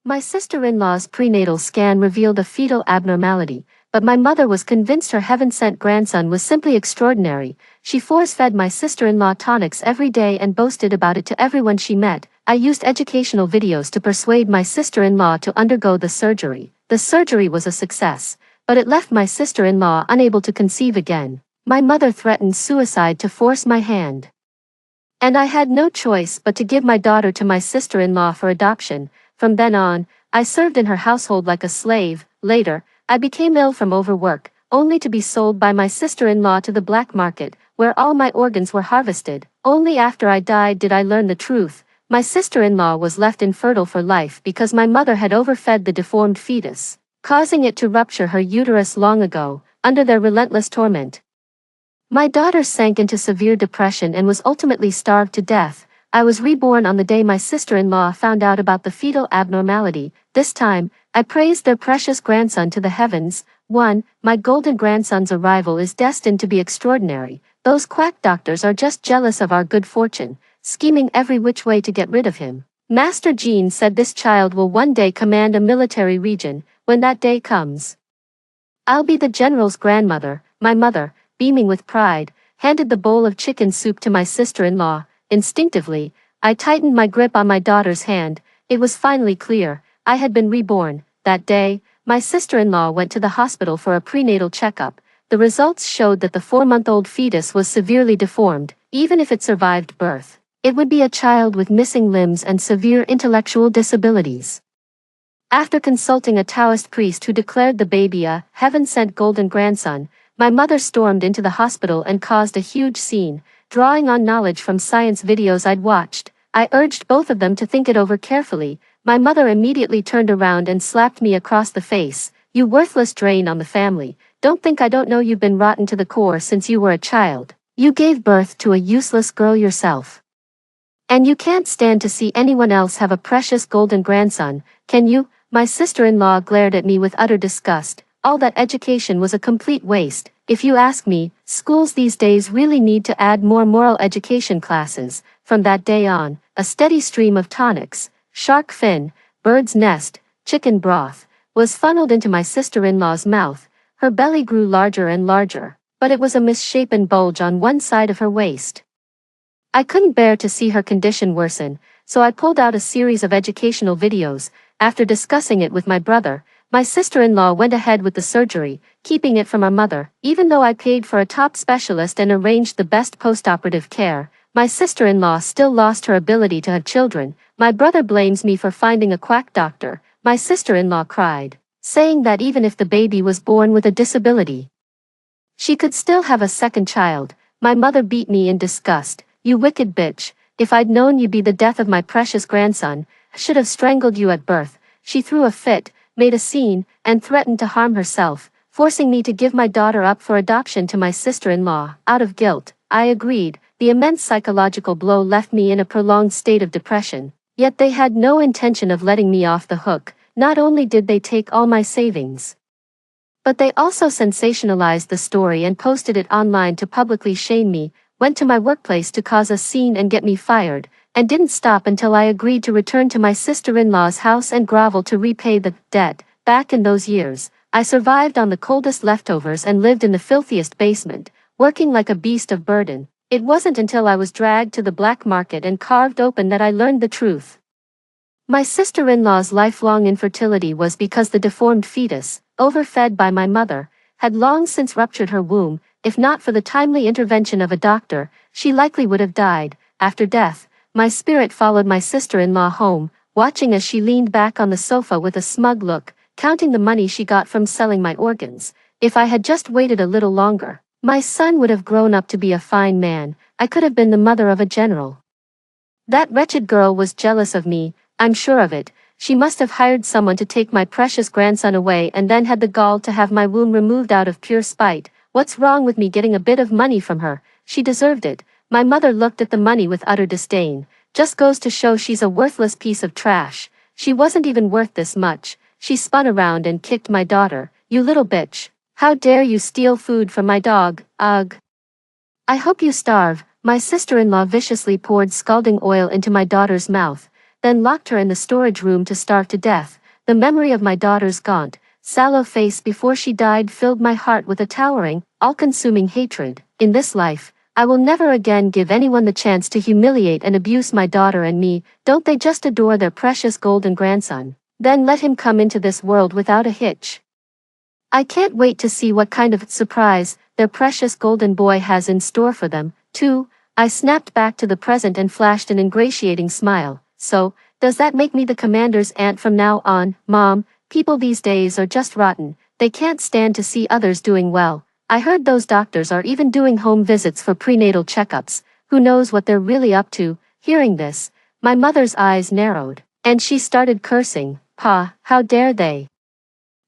My sister-in-law's prenatal scan revealed a fetal abnormality, but my mother was convinced her heaven-sent grandson was simply extraordinary. She force-fed my sister-in-law tonics every day and boasted about it to everyone she met. I used educational videos to persuade my sister-in-law to undergo the surgery. The surgery was a success, but it left my sister-in-law unable to conceive again. My mother threatened suicide to force my hand. And I had no choice but to give my daughter to my sister-in-law for adoption. From then on, I served in her household like a slave. Later, I became ill from overwork, only to be sold by my sister-in-law to the black market, where all my organs were harvested. Only after I died did I learn the truth. My sister-in-law was left infertile for life because my mother had overfed the deformed fetus, causing it to rupture her uterus long ago, under their relentless torment. My daughter sank into severe depression and was ultimately starved to death. I was reborn on the day my sister-in-law found out about the fetal abnormality. This time, I praised their precious grandson to the heavens. 1. My golden grandson's arrival is destined to be extraordinary. Those quack doctors are just jealous of our good fortune, scheming every which way to get rid of him. Master Jean said this child will one day command a military region. When that day comes, I'll be the general's grandmother. My mother, beaming with pride, handed the bowl of chicken soup to my sister-in-law. Instinctively, I tightened my grip on my daughter's hand. It was finally clear. I had been reborn. That day, my sister-in-law went to the hospital for a prenatal checkup. The results showed that the 4-month-old fetus was severely deformed. Even if it survived birth, it would be a child with missing limbs and severe intellectual disabilities. After consulting a Taoist priest who declared the baby a heaven-sent golden grandson, my mother stormed into the hospital and caused a huge scene. Drawing on knowledge from science videos I'd watched, I urged both of them to think it over carefully. My mother immediately turned around and slapped me across the face. You worthless drain on the family. Don't think I don't know you've been rotten to the core since you were a child. You gave birth to a useless girl yourself. And you can't stand to see anyone else have a precious golden grandson, can you? My sister-in-law glared at me with utter disgust. All that education was a complete waste. If you ask me, schools these days really need to add more moral education classes. From that day on, a steady stream of tonics, shark fin, bird's nest, chicken broth, was funneled into my sister-in-law's mouth. Her belly grew larger and larger, but it was a misshapen bulge on one side of her waist. I couldn't bear to see her condition worsen, so I pulled out a series of educational videos. After discussing it with my brother, my sister-in-law went ahead with the surgery, keeping it from our mother. Even though I paid for a top specialist and arranged the best post-operative care, my sister-in-law still lost her ability to have children. My brother blames me for finding a quack doctor. My sister-in-law cried, saying that even if the baby was born with a disability, she could still have a second child. My mother beat me in disgust. You wicked bitch, if I'd known you'd be the death of my precious grandson, I should have strangled you at birth. She threw a fit, made a scene, and threatened to harm herself, forcing me to give my daughter up for adoption to my sister-in-law. Out of guilt, I agreed. The immense psychological blow left me in a prolonged state of depression. Yet they had no intention of letting me off the hook. Not only did they take all my savings, but they also sensationalized the story and posted it online to publicly shame me, went to my workplace to cause a scene and get me fired, and didn't stop until I agreed to return to my sister-in-law's house and grovel to repay the debt. Back in those years, I survived on the coldest leftovers and lived in the filthiest basement, working like a beast of burden. It wasn't until I was dragged to the black market and carved open that I learned the truth. My sister-in-law's lifelong infertility was because the deformed fetus, overfed by my mother, had long since ruptured her womb. If not for the timely intervention of a doctor, she likely would have died. After death, my spirit followed my sister-in-law home, watching as she leaned back on the sofa with a smug look, counting the money she got from selling my organs. If I had just waited a little longer, my son would have grown up to be a fine man. I could have been the mother of a general. That wretched girl was jealous of me, I'm sure of it. She must have hired someone to take my precious grandson away and then had the gall to have my womb removed out of pure spite. What's wrong with me getting a bit of money from her? She deserved it. My mother looked at the money with utter disdain. Just goes to show she's a worthless piece of trash. She wasn't even worth this much. She spun around and kicked my daughter. You little bitch. How dare you steal food from my dog? Ugh. I hope you starve. My sister-in-law viciously poured scalding oil into my daughter's mouth. then locked her in the storage room to starve to death. The memory of my daughter's gaunt, sallow face before she died filled my heart with a towering, all-consuming hatred. In this life, I will never again give anyone the chance to humiliate and abuse my daughter and me. Don't they just adore their precious golden grandson? Then let him come into this world without a hitch. I can't wait to see what kind of surprise their precious golden boy has in store for them, too. I snapped back to the present and flashed an ingratiating smile. So, does that make me the commander's aunt from now on, Mom? People these days are just rotten. They can't stand to see others doing well. I heard those doctors are even doing home visits for prenatal checkups. Who knows what they're really up to? Hearing this, my mother's eyes narrowed, and she started cursing. Pa, how dare they?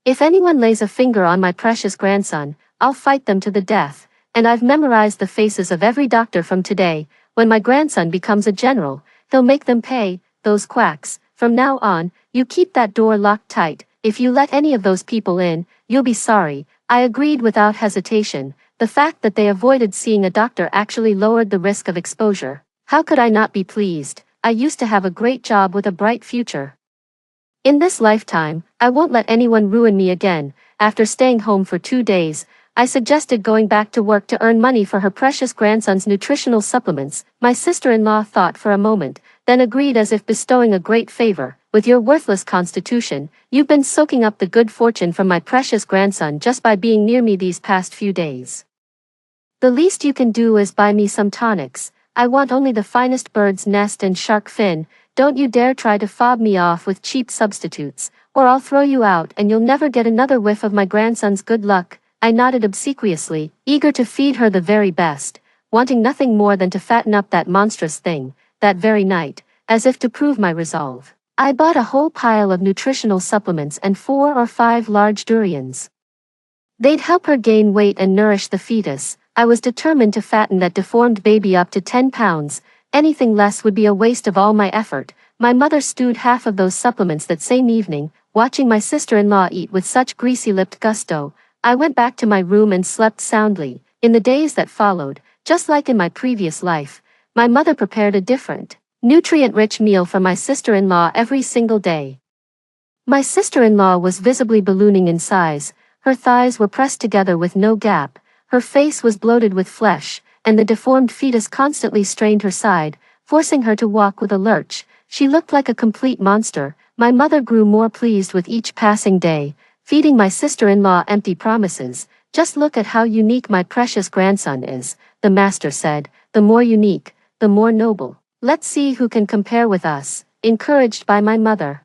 If anyone lays a finger on my precious grandson, I'll fight them to the death, and I've memorized the faces of every doctor from today. When my grandson becomes a general, he'll make them pay, those quacks. From now on, you keep that door locked tight. If you let any of those people in, you'll be sorry. I agreed without hesitation. The fact that they avoided seeing a doctor actually lowered the risk of exposure. How could I not be pleased? I used to have a great job with a bright future. In this lifetime, I won't let anyone ruin me again. After staying home for 2 days, I suggested going back to work to earn money for her precious grandson's nutritional supplements. My sister-in-law thought for a moment, then agreed as if bestowing a great favor. With your worthless constitution, you've been soaking up the good fortune from my precious grandson just by being near me these past few days. The least you can do is buy me some tonics. I want only the finest bird's nest and shark fin. Don't you dare try to fob me off with cheap substitutes, or I'll throw you out and you'll never get another whiff of my grandson's good luck. I nodded obsequiously, eager to feed her the very best, wanting nothing more than to fatten up that monstrous thing. That very night, as if to prove my resolve, I bought a whole pile of nutritional supplements and 4 or 5 large durians. They'd help her gain weight and nourish the fetus. I was determined to fatten that deformed baby up to 10 pounds. Anything less would be a waste of all my effort. My mother stewed half of those supplements that same evening, watching my sister-in-law eat with such greasy-lipped gusto. I went back to my room and slept soundly. In the days that followed, just like in my previous life, my mother prepared a different, nutrient-rich meal for my sister-in-law every single day. My sister-in-law was visibly ballooning in size. Her thighs were pressed together with no gap, her face was bloated with flesh, and the deformed fetus constantly strained her side, forcing her to walk with a lurch. She looked like a complete monster. My mother grew more pleased with each passing day, feeding my sister-in-law empty promises. Just look at how unique my precious grandson is, the master said. The more unique, the more noble. Let's see who can compare with us, encouraged by my mother.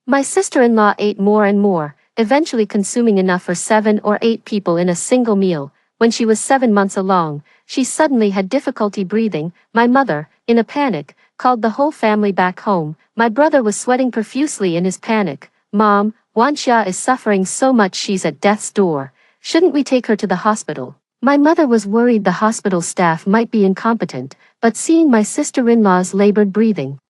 My sister-in-law ate more and more, eventually consuming enough for 7 or 8 people in a single meal. When she was 7 months along, she suddenly had difficulty breathing. My mother, in a panic, called the whole family back home. My brother was sweating profusely in his panic. Mom, Wanxia is suffering so much she's at death's door. Shouldn't we take her to the hospital? My mother was worried the hospital staff might be incompetent, but seeing my sister-in-law's labored breathing,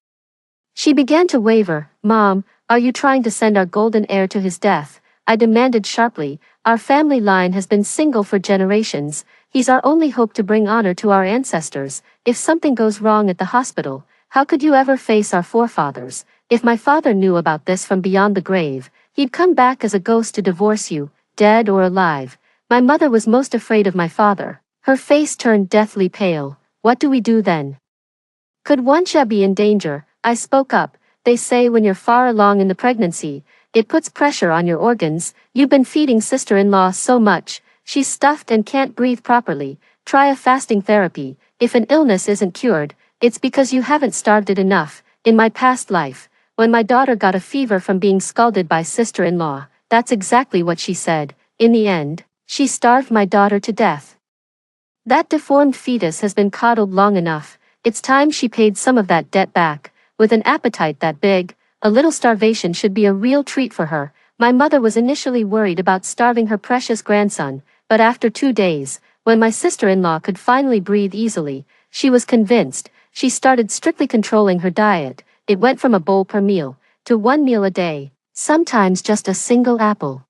she began to waver. Mom, are you trying to send our golden heir to his death? I demanded sharply. Our family line has been single for generations. He's our only hope to bring honor to our ancestors. If something goes wrong at the hospital, how could you ever face our forefathers? If my father knew about this from beyond the grave, he'd come back as a ghost to divorce you, dead or alive. My mother was most afraid of my father. Her face turned deathly pale. What do we do then? Could Wanxia be in danger? I spoke up. They say when you're far along in the pregnancy, it puts pressure on your organs. You've been feeding sister-in-law so much, she's stuffed and can't breathe properly. Try a fasting therapy. If an illness isn't cured, it's because you haven't starved it enough. In my past life, when my daughter got a fever from being scalded by sister-in-law, that's exactly what she said. In the end, she starved my daughter to death. That deformed fetus has been coddled long enough. It's time she paid some of that debt back. With an appetite that big, a little starvation should be a real treat for her. My mother was initially worried about starving her precious grandson, but after 2 days, when my sister-in-law could finally breathe easily, she was convinced. She started strictly controlling her diet. It went from a bowl per meal to 1 meal a day, sometimes just a single apple.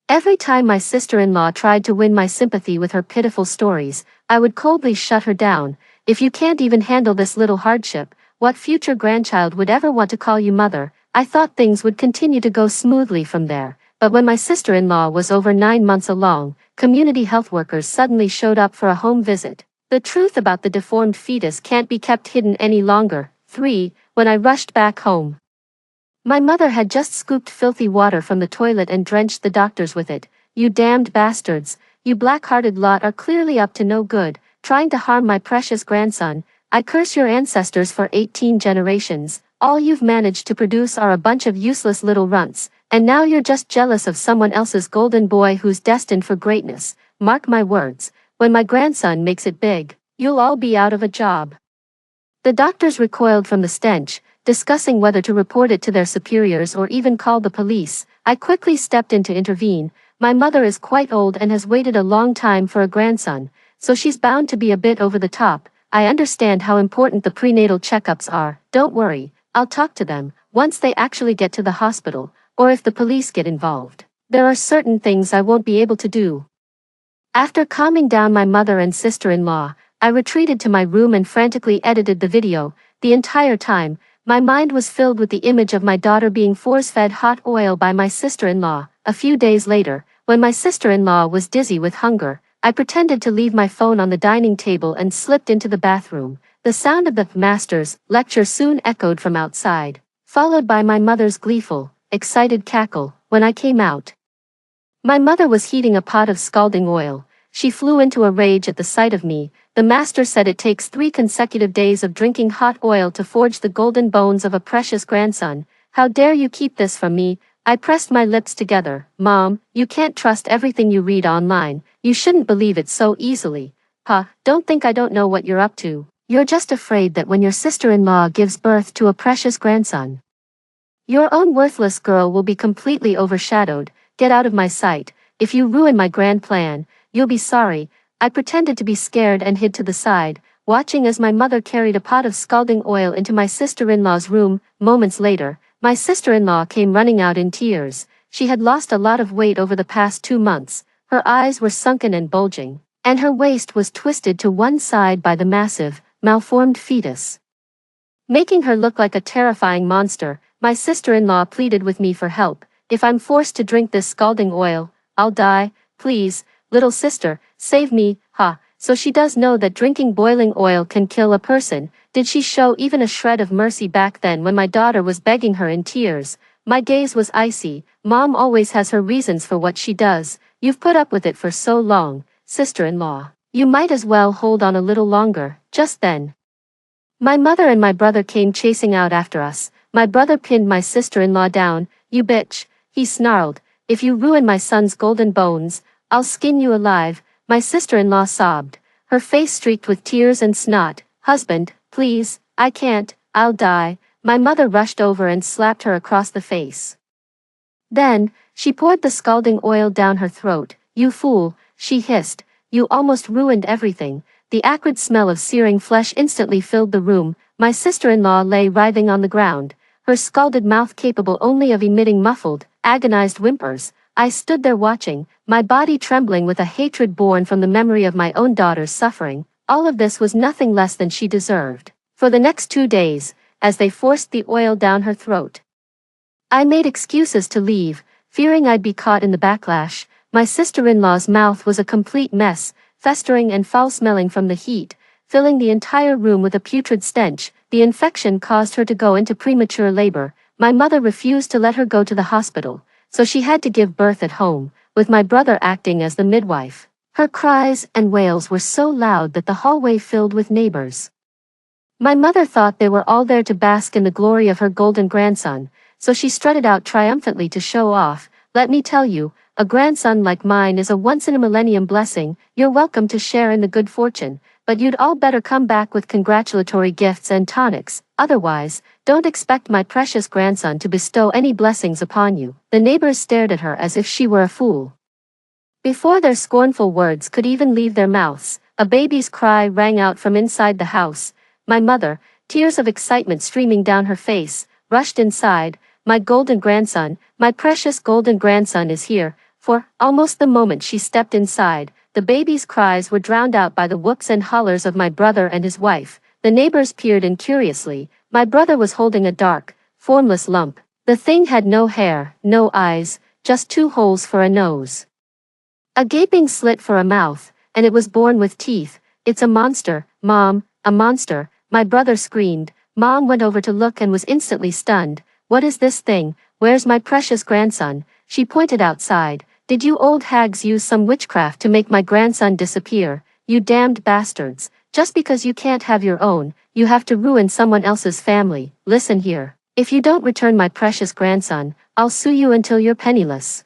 Every time my sister-in-law tried to win my sympathy with her pitiful stories, I would coldly shut her down. If you can't even handle this little hardship, What future grandchild would ever want to call you mother? I thought things would continue to go smoothly from there. But when my sister-in-law was over 9 months along, community health workers suddenly showed up for a home visit. The truth about the deformed fetus can't be kept hidden any longer. 3. When I rushed back home, my mother had just scooped filthy water from the toilet and drenched the doctors with it. You damned bastards, you black-hearted lot are clearly up to no good, trying to harm my precious grandson. I curse your ancestors for 18 generations. All you've managed to produce are a bunch of useless little runts, and now you're just jealous of someone else's golden boy who's destined for greatness. Mark my words, when my grandson makes it big, you'll all be out of a job. The doctors recoiled from the stench, discussing whether to report it to their superiors or even call the police. I quickly stepped in to intervene. My mother is quite old and has waited a long time for a grandson, so she's bound to be a bit over the top. I understand how important the prenatal checkups are. Don't worry, I'll talk to them once they actually get to the hospital, or if the police get involved. There are certain things I won't be able to do. After calming down my mother and sister-in-law, I retreated to my room and frantically edited the video. The entire time, my mind was filled with the image of my daughter being force-fed hot oil by my sister-in-law. A few days later, when my sister-in-law was dizzy with hunger, I pretended to leave my phone on the dining table and slipped into the bathroom. The sound of the master's lecture soon echoed from outside, followed by my mother's gleeful, excited cackle. When I came out, my mother was heating a pot of scalding oil. She flew into a rage at the sight of me. The master said it takes 3 consecutive days of drinking hot oil to forge the golden bones of a precious grandson. How dare you keep this from me? I pressed my lips together. Mom, you can't trust everything you read online. You shouldn't believe it so easily. Pa, don't think I don't know what you're up to. You're just afraid that when your sister-in-law gives birth to a precious grandson, your own worthless girl will be completely overshadowed. Get out of my sight. If you ruin my grand plan, you'll be sorry. I pretended to be scared and hid to the side, watching as my mother carried a pot of scalding oil into my sister-in-law's room. Moments later, my sister-in-law came running out in tears. She had lost a lot of weight over the past 2 months. Her eyes were sunken and bulging, and her waist was twisted to one side by the massive, malformed fetus, making her look like a terrifying monster. My sister-in-law pleaded with me for help. If I'm forced to drink this scalding oil, I'll die. Please, little sister, save me. Ha, so she does know that drinking boiling oil can kill a person. Did she show even a shred of mercy back then when my daughter was begging her in tears? My gaze was icy. Mom always has her reasons for what she does. You've put up with it for so long, sister-in-law. You might as well hold on a little longer. Just then, my mother and my brother came chasing out after us. My brother pinned my sister-in-law down. You bitch, he snarled. If you ruin my son's golden bones, I'll skin you alive. My sister-in-law sobbed, her face streaked with tears and snot. Husband, please, I can't, I'll die. My mother rushed over and slapped her across the face. Then, she poured the scalding oil down her throat. You fool, she hissed. You almost ruined everything. The acrid smell of searing flesh instantly filled the room. My sister-in-law lay writhing on the ground, her scalded mouth capable only of emitting muffled, agonized whimpers. I stood there watching, my body trembling with a hatred born from the memory of my own daughter's suffering. All of this was nothing less than she deserved. For the next 2 days, as they forced the oil down her throat, I made excuses to leave, fearing I'd be caught in the backlash. My sister-in-law's mouth was a complete mess, festering and foul-smelling from the heat, filling the entire room with a putrid stench. The infection caused her to go into premature labor. My mother refused to let her go to the hospital, so she had to give birth at home, with my brother acting as the midwife. Her cries and wails were so loud that the hallway filled with neighbors. My mother thought they were all there to bask in the glory of her golden grandson, so she strutted out triumphantly to show off. Let me tell you, a grandson like mine is a once-in-a-millennium blessing. You're welcome to share in the good fortune, but you'd all better come back with congratulatory gifts and tonics. Otherwise, don't expect my precious grandson to bestow any blessings upon you. The neighbors stared at her as if she were a fool. Before their scornful words could even leave their mouths, a baby's cry rang out from inside the house. My mother, tears of excitement streaming down her face, rushed inside. My golden grandson, my precious golden grandson is here. For almost the moment she stepped inside, the baby's cries were drowned out by the whoops and hollers of my brother and his wife. The neighbors peered in curiously. My brother was holding a dark, formless lump. The thing had no hair, no eyes, just 2 holes for a nose. A gaping slit for a mouth, and it was born with teeth. It's a monster, Mom, a monster, my brother screamed. Mom went over to look and was instantly stunned. What is this thing? Where's my precious grandson? She pointed outside. Did you old hags use some witchcraft to make my grandson disappear? You damned bastards. Just because you can't have your own, you have to ruin someone else's family. Listen here. If you don't return my precious grandson, I'll sue you until you're penniless.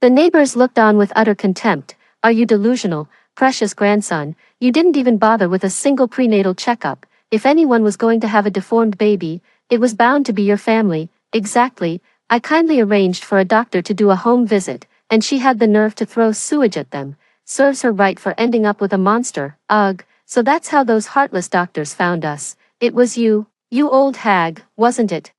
The neighbors looked on with utter contempt. Are you delusional, precious grandson? You didn't even bother with a single prenatal checkup. If anyone was going to have a deformed baby, it was bound to be your family. Exactly. I kindly arranged for a doctor to do a home visit, and she had the nerve to throw sewage at them. Serves her right for ending up with a monster. Ugh. So that's how those heartless doctors found us. It was you old hag, wasn't it?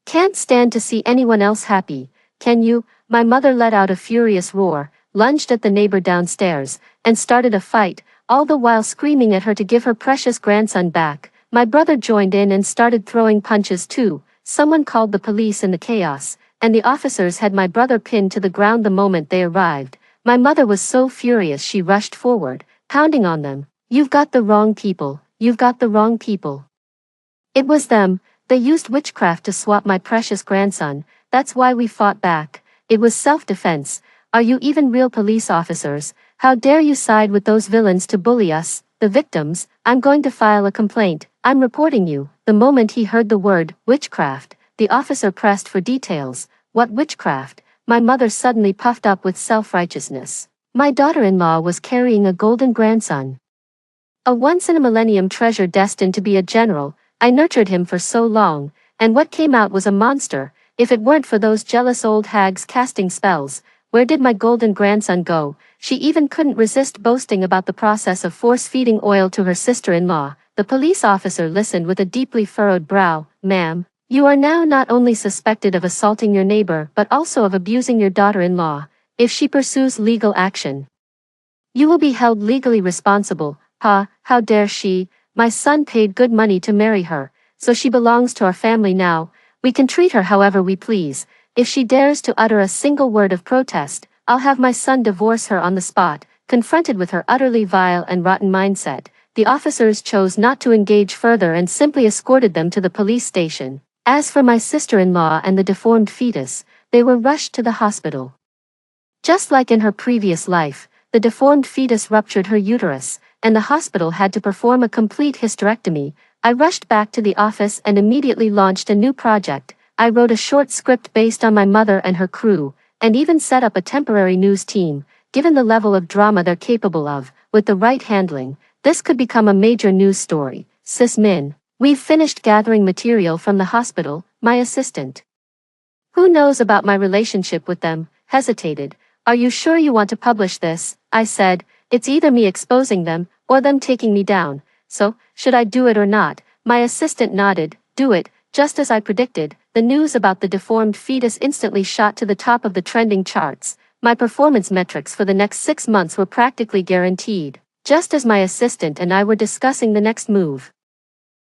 Can't stand to see anyone else happy, can you? My mother let out a furious roar, lunged at the neighbor downstairs, and started a fight, all the while screaming at her to give her precious grandson back. My brother joined in and started throwing punches too. Someone called the police in the chaos, and the officers had my brother pinned to the ground the moment they arrived. My mother was so furious she rushed forward, pounding on them. You've got the wrong people, you've got the wrong people. It was them. They used witchcraft to swap my precious grandson. That's why we fought back. It was self-defense. Are you even real police officers? How dare you side with those villains to bully us, the victims? I'm going to file a complaint. I'm reporting you. The moment he heard the word witchcraft, the officer pressed for details. What witchcraft? My mother suddenly puffed up with self-righteousness. My daughter-in-law was carrying a golden grandson. A once-in-a-millennium treasure destined to be a general. I nurtured him for so long, and what came out was a monster. If it weren't for those jealous old hags casting spells, where did my golden grandson go? She even couldn't resist boasting about the process of force-feeding oil to her sister-in-law. The police officer listened with a deeply furrowed brow. Ma'am, you are now not only suspected of assaulting your neighbor but also of abusing your daughter-in-law. If she pursues legal action, you will be held legally responsible. How dare she? My son paid good money to marry her, so she belongs to our family now. We can treat her however we please. If she dares to utter a single word of protest, I'll have my son divorce her on the spot. Confronted with her utterly vile and rotten mindset, the officers chose not to engage further and simply escorted them to the police station. As for my sister-in-law and the deformed fetus, they were rushed to the hospital. Just like in her previous life, the deformed fetus ruptured her uterus, and the hospital had to perform a complete hysterectomy. I rushed back to the office and immediately launched a new project. I wrote a short script based on my mother and her crew, and even set up a temporary news team. Given the level of drama they're capable of, with the right handling, this could become a major news story. Sis-Min, we've finished gathering material from the hospital. My assistant, who knows about my relationship with them, hesitated. Are you sure you want to publish this? I said, it's either me exposing them, or them taking me down. So, should I do it or not? My assistant nodded. Do it. Just as I predicted, the news about the deformed fetus instantly shot to the top of the trending charts. My performance metrics for the next 6 months were practically guaranteed, just as my assistant and I were discussing the next move.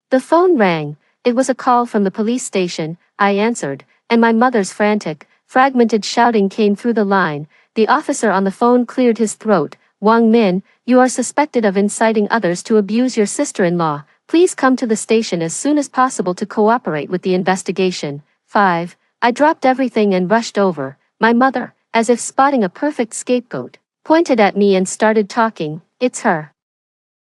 The phone rang. It was a call from the police station. I answered, and my mother's frantic, fragmented shouting came through the line. The officer on the phone cleared his throat. Wang Min, you are suspected of inciting others to abuse your sister-in-law. Please come to the station as soon as possible to cooperate with the investigation. 5. I dropped everything and rushed over. My mother, as if spotting a perfect scapegoat, pointed at me and started talking. It's her.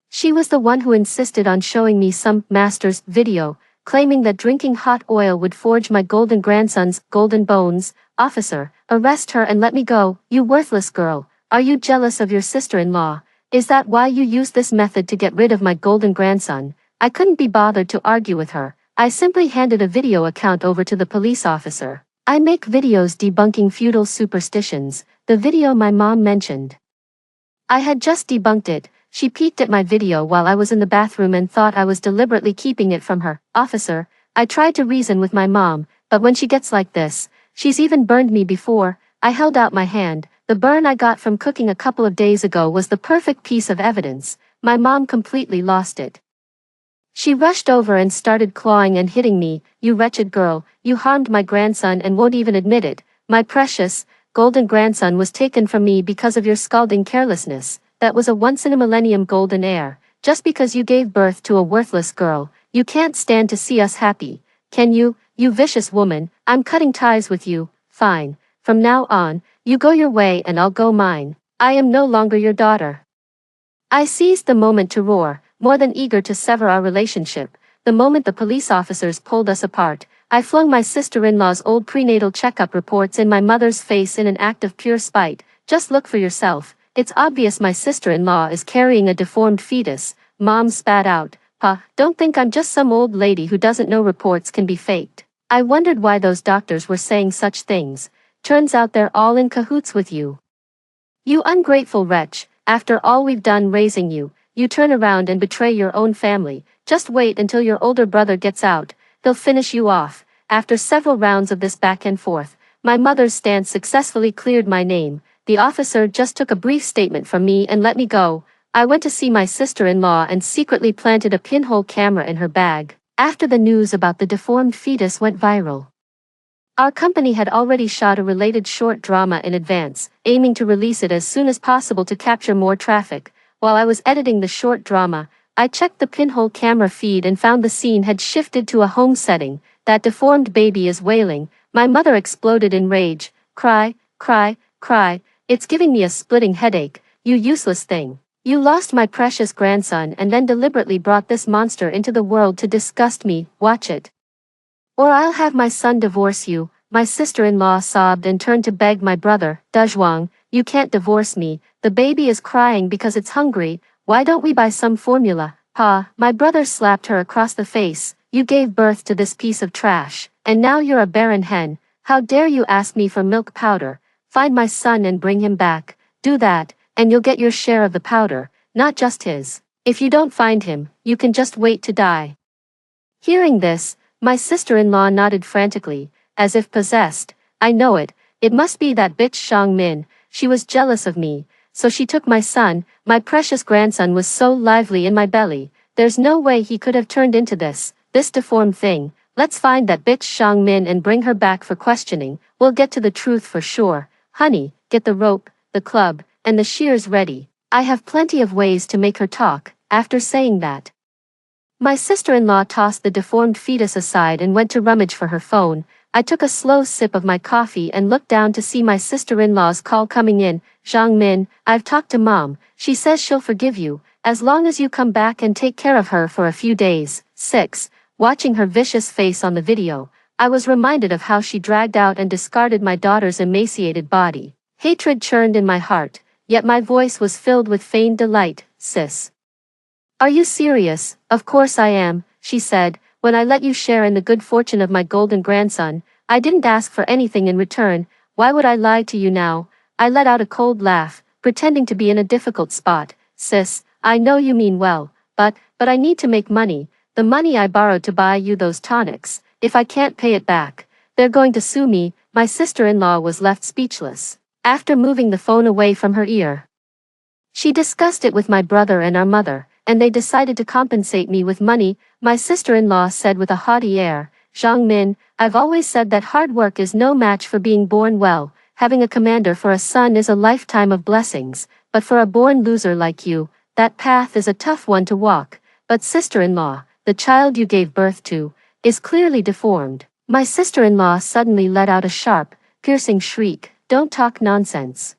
She was the one who insisted on showing me some master's video, claiming that drinking hot oil would forge my golden grandson's golden bones. Officer, arrest her and let me go. You worthless girl. Are you jealous of your sister-in-law? Is that why you used this method to get rid of my golden grandson? I couldn't be bothered to argue with her. I simply handed a video account over to the police officer. I make videos debunking feudal superstitions, the video my mom mentioned. I had just debunked it. She peeked at my video while I was in the bathroom and thought I was deliberately keeping it from her. Officer, I tried to reason with my mom, but when she gets like this, she's even burned me before. I held out my hand. The burn I got from cooking a couple of days ago was the perfect piece of evidence. My mom completely lost it. She rushed over and started clawing and hitting me. You wretched girl, you harmed my grandson and won't even admit it. My precious, golden grandson was taken from me because of your scalding carelessness. That was a once-in-a-millennium golden heir. Just because you gave birth to a worthless girl, you can't stand to see us happy. Can you, you vicious woman? I'm cutting ties with you. Fine. From now on, you go your way and I'll go mine. I am no longer your daughter. I seized the moment to roar, more than eager to sever our relationship. The moment the police officers pulled us apart, I flung my sister-in-law's old prenatal checkup reports in my mother's face in an act of pure spite. Just look for yourself. It's obvious my sister-in-law is carrying a deformed fetus. Mom spat out. Pa, don't think I'm just some old lady who doesn't know reports can be faked. I wondered why those doctors were saying such things. Turns out they're all in cahoots with you. You ungrateful wretch, after all we've done raising you, you turn around and betray your own family. Just wait until your older brother gets out, they'll finish you off. After several rounds of this back and forth, my mother's stance successfully cleared my name. The officer just took a brief statement from me and let me go. I went to see my sister-in-law and secretly planted a pinhole camera in her bag. After the news about the deformed fetus went viral, our company had already shot a related short drama in advance, aiming to release it as soon as possible to capture more traffic. While I was editing the short drama, I checked the pinhole camera feed and found the scene had shifted to a home setting. That deformed baby is wailing. My mother exploded in rage. Cry, cry, cry. It's giving me a splitting headache. You useless thing. You lost my precious grandson and then deliberately brought this monster into the world to disgust me. Watch it. Or I'll have my son divorce you. My sister-in-law sobbed and turned to beg my brother. Dezhuang, you can't divorce me. The baby is crying because it's hungry. Why don't we buy some formula? Pa, my brother slapped her across the face. You gave birth to this piece of trash, and now you're a barren hen. How dare you ask me for milk powder? Find my son and bring him back. Do that, and you'll get your share of the powder, not just his. If you don't find him, you can just wait to die. Hearing this, my sister-in-law nodded frantically, as if possessed. I know it. It must be that bitch Shang Min. She was jealous of me, so she took my son. My precious grandson was so lively in my belly. There's no way he could have turned into this deformed thing. Let's find that bitch Shang Min and bring her back for questioning. We'll get to the truth for sure. Honey, get the rope, the club, and the shears ready. I have plenty of ways to make her talk. After saying that, my sister-in-law tossed the deformed fetus aside and went to rummage for her phone. I took a slow sip of my coffee and looked down to see my sister-in-law's call coming in. Zhang Min, I've talked to Mom. She says she'll forgive you, as long as you come back and take care of her for a few days. 6. Watching her vicious face on the video, I was reminded of how she dragged out and discarded my daughter's emaciated body. Hatred churned in my heart, yet my voice was filled with feigned delight. Sis, are you serious? Of course I am, she said. When I let you share in the good fortune of my golden grandson, I didn't ask for anything in return. Why would I lie to you now? I let out a cold laugh, pretending to be in a difficult spot. Sis, I know you mean well, but I need to make money. The money I borrowed to buy you those tonics. If I can't pay it back, they're going to sue me. My sister-in-law was left speechless. After moving the phone away from her ear, she discussed it with my brother and our mother, and they decided to compensate me with money. My sister-in-law said with a haughty air, Zhang Min, I've always said that hard work is no match for being born well. Having a commander for a son is a lifetime of blessings, but for a born loser like you, that path is a tough one to walk. But sister-in-law, the child you gave birth to, is clearly deformed. My sister-in-law suddenly let out a sharp, piercing shriek. Don't talk nonsense.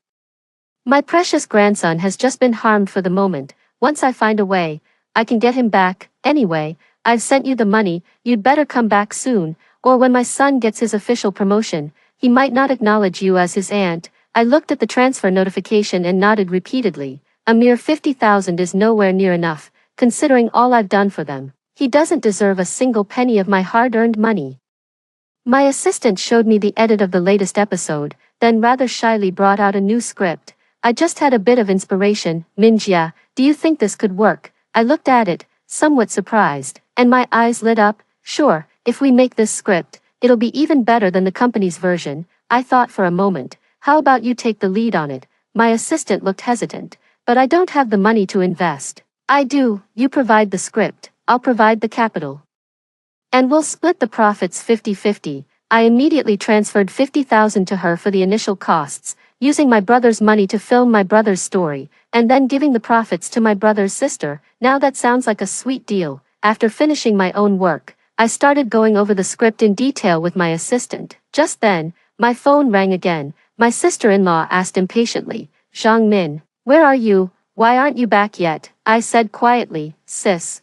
My precious grandson has just been harmed for the moment. Once I find a way, I can get him back. Anyway, I've sent you the money. You'd better come back soon, or when my son gets his official promotion, he might not acknowledge you as his aunt. I looked at the transfer notification and nodded repeatedly. A mere 50,000 is nowhere near enough, considering all I've done for them. He doesn't deserve a single penny of my hard-earned money. My assistant showed me the edit of the latest episode, then rather shyly brought out a new script. I just had a bit of inspiration. Minjia, do you think this could work? I looked at it, somewhat surprised, and my eyes lit up. Sure, if we make this script, it'll be even better than the company's version. I thought for a moment, how about you take the lead on it? My assistant looked hesitant, but I don't have the money to invest. I do, you provide the script. I'll provide the capital. And we'll split the profits 50-50. I immediately transferred 50,000 to her for the initial costs, using my brother's money to film my brother's story, and then giving the profits to my brother's sister. Now that sounds like a sweet deal. After finishing my own work, I started going over the script in detail with my assistant. Just then, my phone rang again. My sister-in-law asked impatiently, "Zhang Min, where are you? Why aren't you back yet?" I said quietly, "Sis,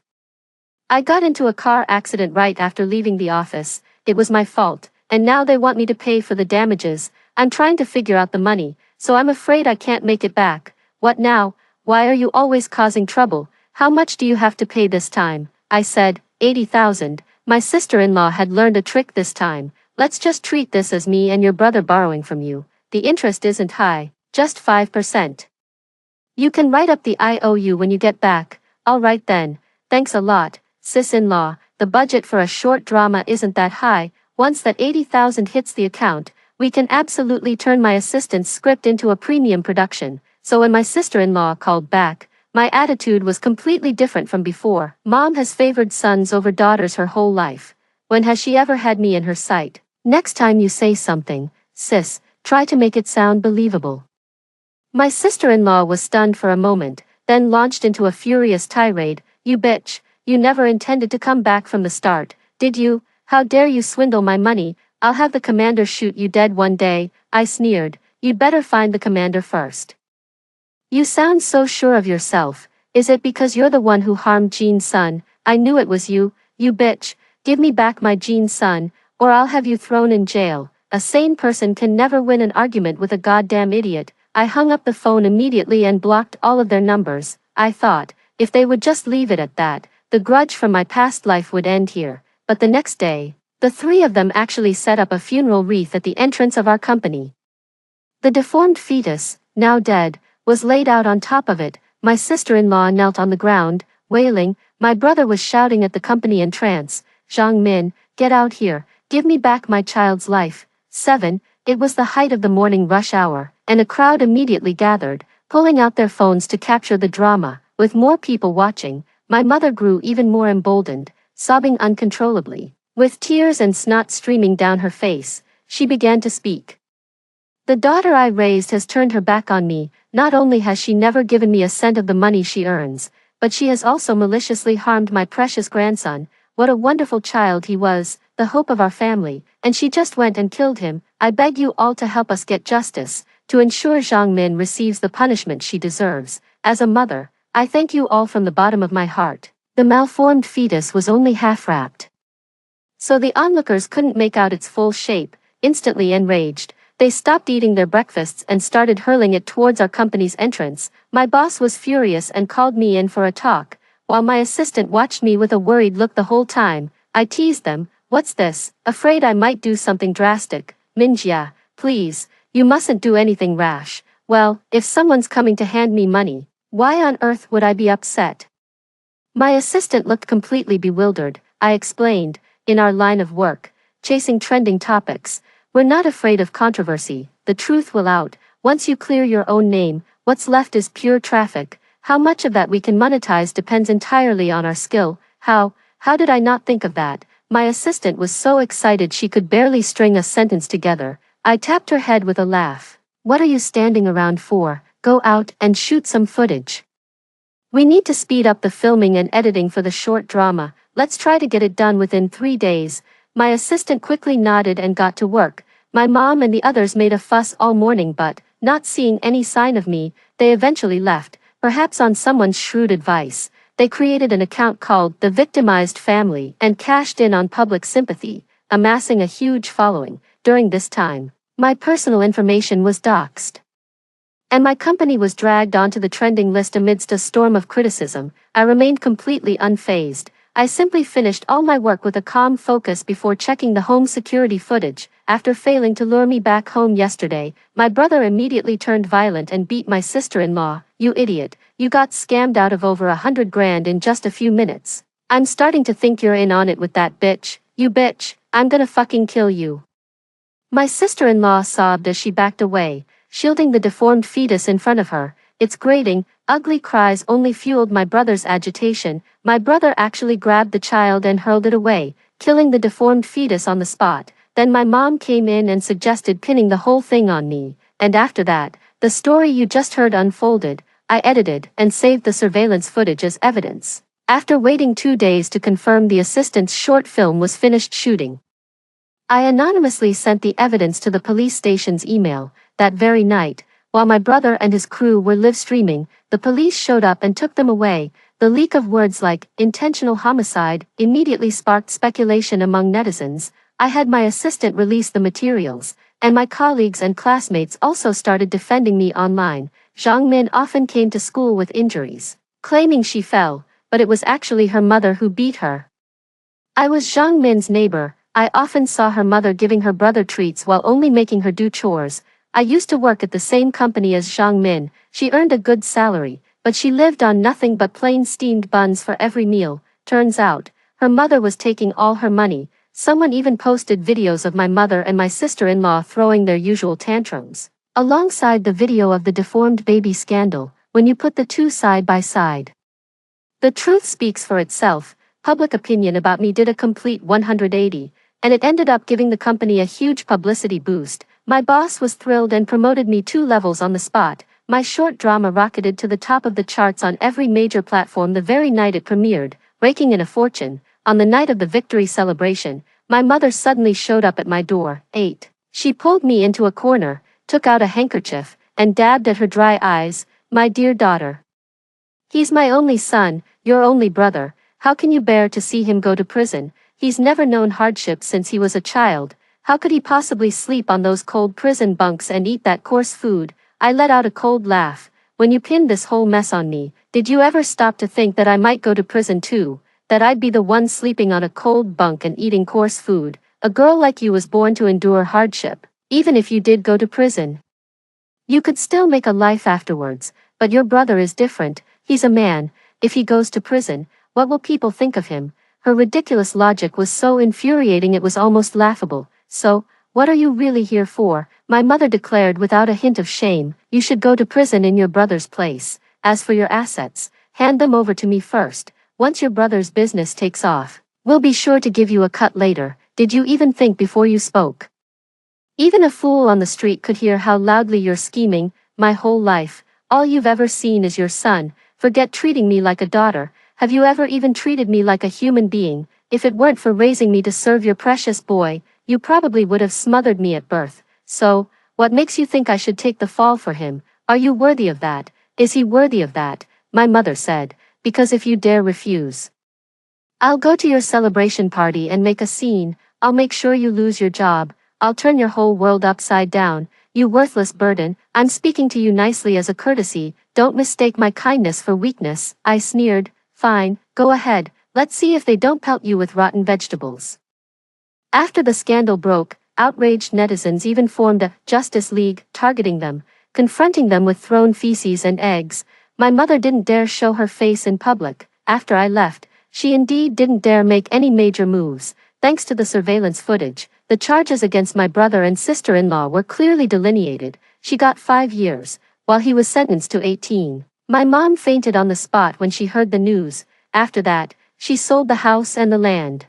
I got into a car accident right after leaving the office. It was my fault, and now they want me to pay for the damages. I'm trying to figure out the money, so I'm afraid I can't make it back." "What now? Why are you always causing trouble? How much do you have to pay this time?" I said, 80,000. My sister-in-law had learned a trick this time. "Let's just treat this as me and your brother borrowing from you. The interest isn't high, just 5%. You can write up the IOU when you get back." "All right then, thanks a lot, sis-in-law." The budget for a short drama isn't that high. Once that 80,000 hits the account, we can absolutely turn my assistant's script into a premium production. So when my sister-in-law called back, my attitude was completely different from before. Mom has favored sons over daughters her whole life. When has she ever had me in her sight? Next time you say something, sis, try to make it sound believable. My sister-in-law was stunned for a moment, then launched into a furious tirade. "You bitch, you never intended to come back from the start, did you? How dare you swindle my money? I'll have the commander shoot you dead one day." I sneered. "You'd better find the commander first." "You sound so sure of yourself. Is it because you're the one who harmed Jean's son?" "I knew it was you, you bitch. Give me back my Jean's son, or I'll have you thrown in jail." A sane person can never win an argument with a goddamn idiot. I hung up the phone immediately and blocked all of their numbers. I thought, if they would just leave it at that, the grudge from my past life would end here. But the next day, the three of them actually set up a funeral wreath at the entrance of our company. The deformed fetus, now dead, was laid out on top of it. My sister-in-law knelt on the ground, wailing. My brother was shouting at the company in trance, "Zhang Min, get out here, give me back my child's life." 7. It was the height of the morning rush hour, and a crowd immediately gathered, pulling out their phones to capture the drama. With more people watching, my mother grew even more emboldened, sobbing uncontrollably. With tears and snot streaming down her face, she began to speak. "The daughter I raised has turned her back on me. Not only has she never given me a cent of the money she earns, but she has also maliciously harmed my precious grandson. What a wonderful child he was, the hope of our family, and she just went and killed him. I beg you all to help us get justice, to ensure Zhang Min receives the punishment she deserves. As a mother, I thank you all from the bottom of my heart." The malformed fetus was only half wrapped, so the onlookers couldn't make out its full shape. Instantly enraged, they stopped eating their breakfasts and started hurling it towards our company's entrance. My boss was furious and called me in for a talk, while my assistant watched me with a worried look the whole time. I teased them, "What's this?" afraid I might do something drastic. "Minjia, please, you mustn't do anything rash." "Well, if someone's coming to hand me money, why on earth would I be upset?" My assistant looked completely bewildered. I explained, "In our line of work, chasing trending topics, we're not afraid of controversy. The truth will out. Once you clear your own name, what's left is pure traffic. How much of that we can monetize depends entirely on our skill." How did I not think of that? My assistant was so excited she could barely string a sentence together. I tapped her head with a laugh. "What are you standing around for? Go out and shoot some footage. We need to speed up the filming and editing for the short drama. Let's try to get it done within 3 days." My assistant quickly nodded and got to work. My mom and the others made a fuss all morning, but, not seeing any sign of me, they eventually left. Perhaps on someone's shrewd advice, they created an account called The Victimized Family and cashed in on public sympathy, amassing a huge following. During this time, my personal information was doxed, and my company was dragged onto the trending list amidst a storm of criticism. I remained completely unfazed. I simply finished all my work with a calm focus before checking the home security footage. After failing to lure me back home yesterday, my brother immediately turned violent and beat my sister-in-law. "You idiot, you got scammed out of over 100 grand in just a few minutes. I'm starting to think you're in on it with that bitch. You bitch, I'm gonna fucking kill you." My sister-in-law sobbed as she backed away, shielding the deformed fetus in front of her. "It's grating, Ugly cries only fueled my brother's agitation. My brother actually grabbed the child and hurled it away, killing the deformed fetus on the spot. Then my mom came in and suggested pinning the whole thing on me, and after that, the story you just heard unfolded. I edited and saved the surveillance footage as evidence. After waiting 2 days to confirm the assistant's short film was finished shooting, I anonymously sent the evidence to the police station's email. That very night, while my brother and his crew were live streaming, the police showed up and took them away. The leak of words like intentional homicide immediately sparked speculation among netizens. I had my assistant release the materials, and my colleagues and classmates also started defending me online. Zhang Min often came to school with injuries, claiming she fell, but it was actually her mother who beat her. I was Zhang Min's neighbor. I often saw her mother giving her brother treats while only making her do chores. I used to work at the same company as Zhang Min. She earned a good salary, but she lived on nothing but plain steamed buns for every meal. Turns out, her mother was taking all her money. Someone even posted videos of my mother and my sister-in-law throwing their usual tantrums, alongside the video of the deformed baby scandal. When you put the two side by side, the truth speaks for itself. Public opinion about me did a complete 180, and it ended up giving the company a huge publicity boost. My boss was thrilled and promoted me 2 levels on the spot. My short drama rocketed to the top of the charts on every major platform the very night it premiered, raking in a fortune. On the night of the victory celebration, my mother suddenly showed up at my door. 8. She pulled me into a corner, took out a handkerchief, and dabbed at her dry eyes. My dear daughter, he's my only son, your only brother. How can you bear to see him go to prison? He's never known hardship since he was a child. How could he possibly sleep on those cold prison bunks and eat that coarse food? I let out a cold laugh. When you pinned this whole mess on me, did you ever stop to think that I might go to prison too? That I'd be the one sleeping on a cold bunk and eating coarse food? A girl like you was born to endure hardship. Even if you did go to prison, you could still make a life afterwards. But your brother is different. He's a man. If he goes to prison, what will people think of him? Her ridiculous logic was so infuriating it was almost laughable. So, what are you really here for? My mother declared without a hint of shame. You should go to prison in your brother's place. As for your assets, hand them over to me first. Once your brother's business takes off, we'll be sure to give you a cut later. Did you even think before you spoke? Even a fool on the street could hear how loudly you're scheming. My whole life, all you've ever seen is your son. Forget treating me like a daughter. Have you ever even treated me like a human being? If it weren't for raising me to serve your precious boy, you probably would have smothered me at birth. So, what makes you think I should take the fall for him? Are you worthy of that? Is he worthy of that? My mother said, because if you dare refuse, I'll go to your celebration party and make a scene. I'll make sure you lose your job. I'll turn your whole world upside down. You worthless burden. I'm speaking to you nicely as a courtesy. Don't mistake my kindness for weakness. I sneered. Fine, go ahead. Let's see if they don't pelt you with rotten vegetables. After the scandal broke, outraged netizens even formed a Justice League, targeting them, confronting them with thrown feces and eggs. My mother didn't dare show her face in public. After I left, she indeed didn't dare make any major moves. Thanks to the surveillance footage, the charges against my brother and sister-in-law were clearly delineated. She got 5 years, while he was sentenced to 18. My mom fainted on the spot when she heard the news. After that, she sold the house and the land.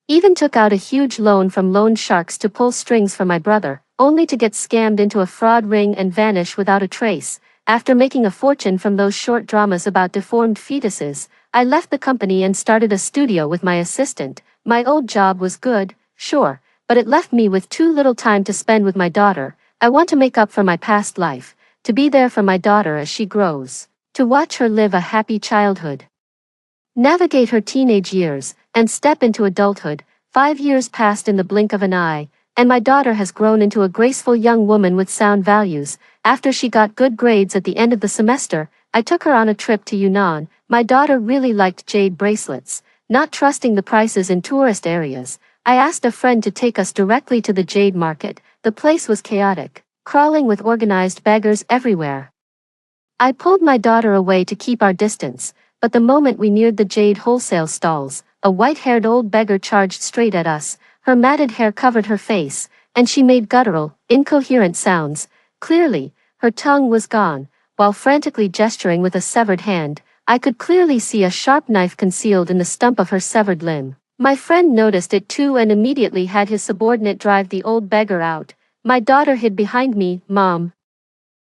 Even took out a huge loan from loan sharks to pull strings for my brother, only to get scammed into a fraud ring and vanish without a trace. After making a fortune from those short dramas about deformed fetuses, I left the company and started a studio with my assistant. My old job was good, sure, but it left me with too little time to spend with my daughter. I want to make up for my past life, to be there for my daughter as she grows, to watch her live a happy childhood, navigate her teenage years, and step into adulthood. 5 years passed in the blink of an eye, and my daughter has grown into a graceful young woman with sound values. After she got good grades at the end of the semester, I took her on a trip to Yunnan. My daughter really liked jade bracelets. Not trusting the prices in tourist areas, I asked a friend to take us directly to the jade market. The place was chaotic, crawling with organized beggars everywhere. I pulled my daughter away to keep our distance, but the moment we neared the jade wholesale stalls, a white-haired old beggar charged straight at us. Her matted hair covered her face, and she made guttural, incoherent sounds. Clearly, her tongue was gone. while frantically gesturing with a severed hand. I could clearly see a sharp knife concealed in the stump of her severed limb. My friend noticed it too and immediately had his subordinate drive the old beggar out. My daughter hid behind me. Mom,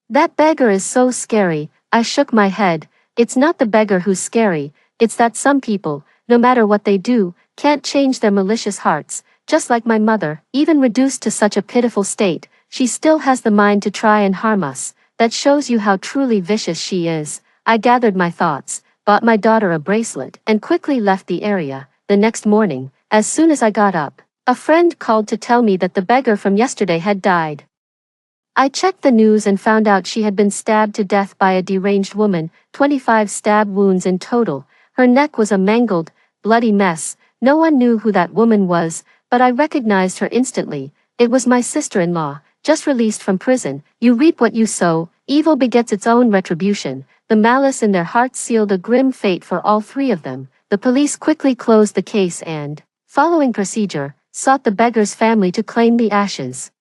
that beggar is so scary. I shook my head. It's not the beggar who's scary, it's that some people, no matter what they do, can't change their malicious hearts. Just like my mother, even reduced to such a pitiful state, she still has the mind to try and harm us. That shows you how truly vicious she is. I gathered my thoughts, bought my daughter a bracelet, and quickly left the area. The next morning, as soon as I got up, a friend called to tell me that the beggar from yesterday had died. I checked the news and found out she had been stabbed to death by a deranged woman, 25 stab wounds in total. Her neck was a mangled, bloody mess. No one knew who that woman was, but I recognized her instantly. It was my sister-in-law, just released from prison. You reap what you sow, evil begets its own retribution. The malice in their hearts sealed a grim fate for all three of them. The police quickly closed the case and, following procedure, sought the beggar's family to claim the ashes.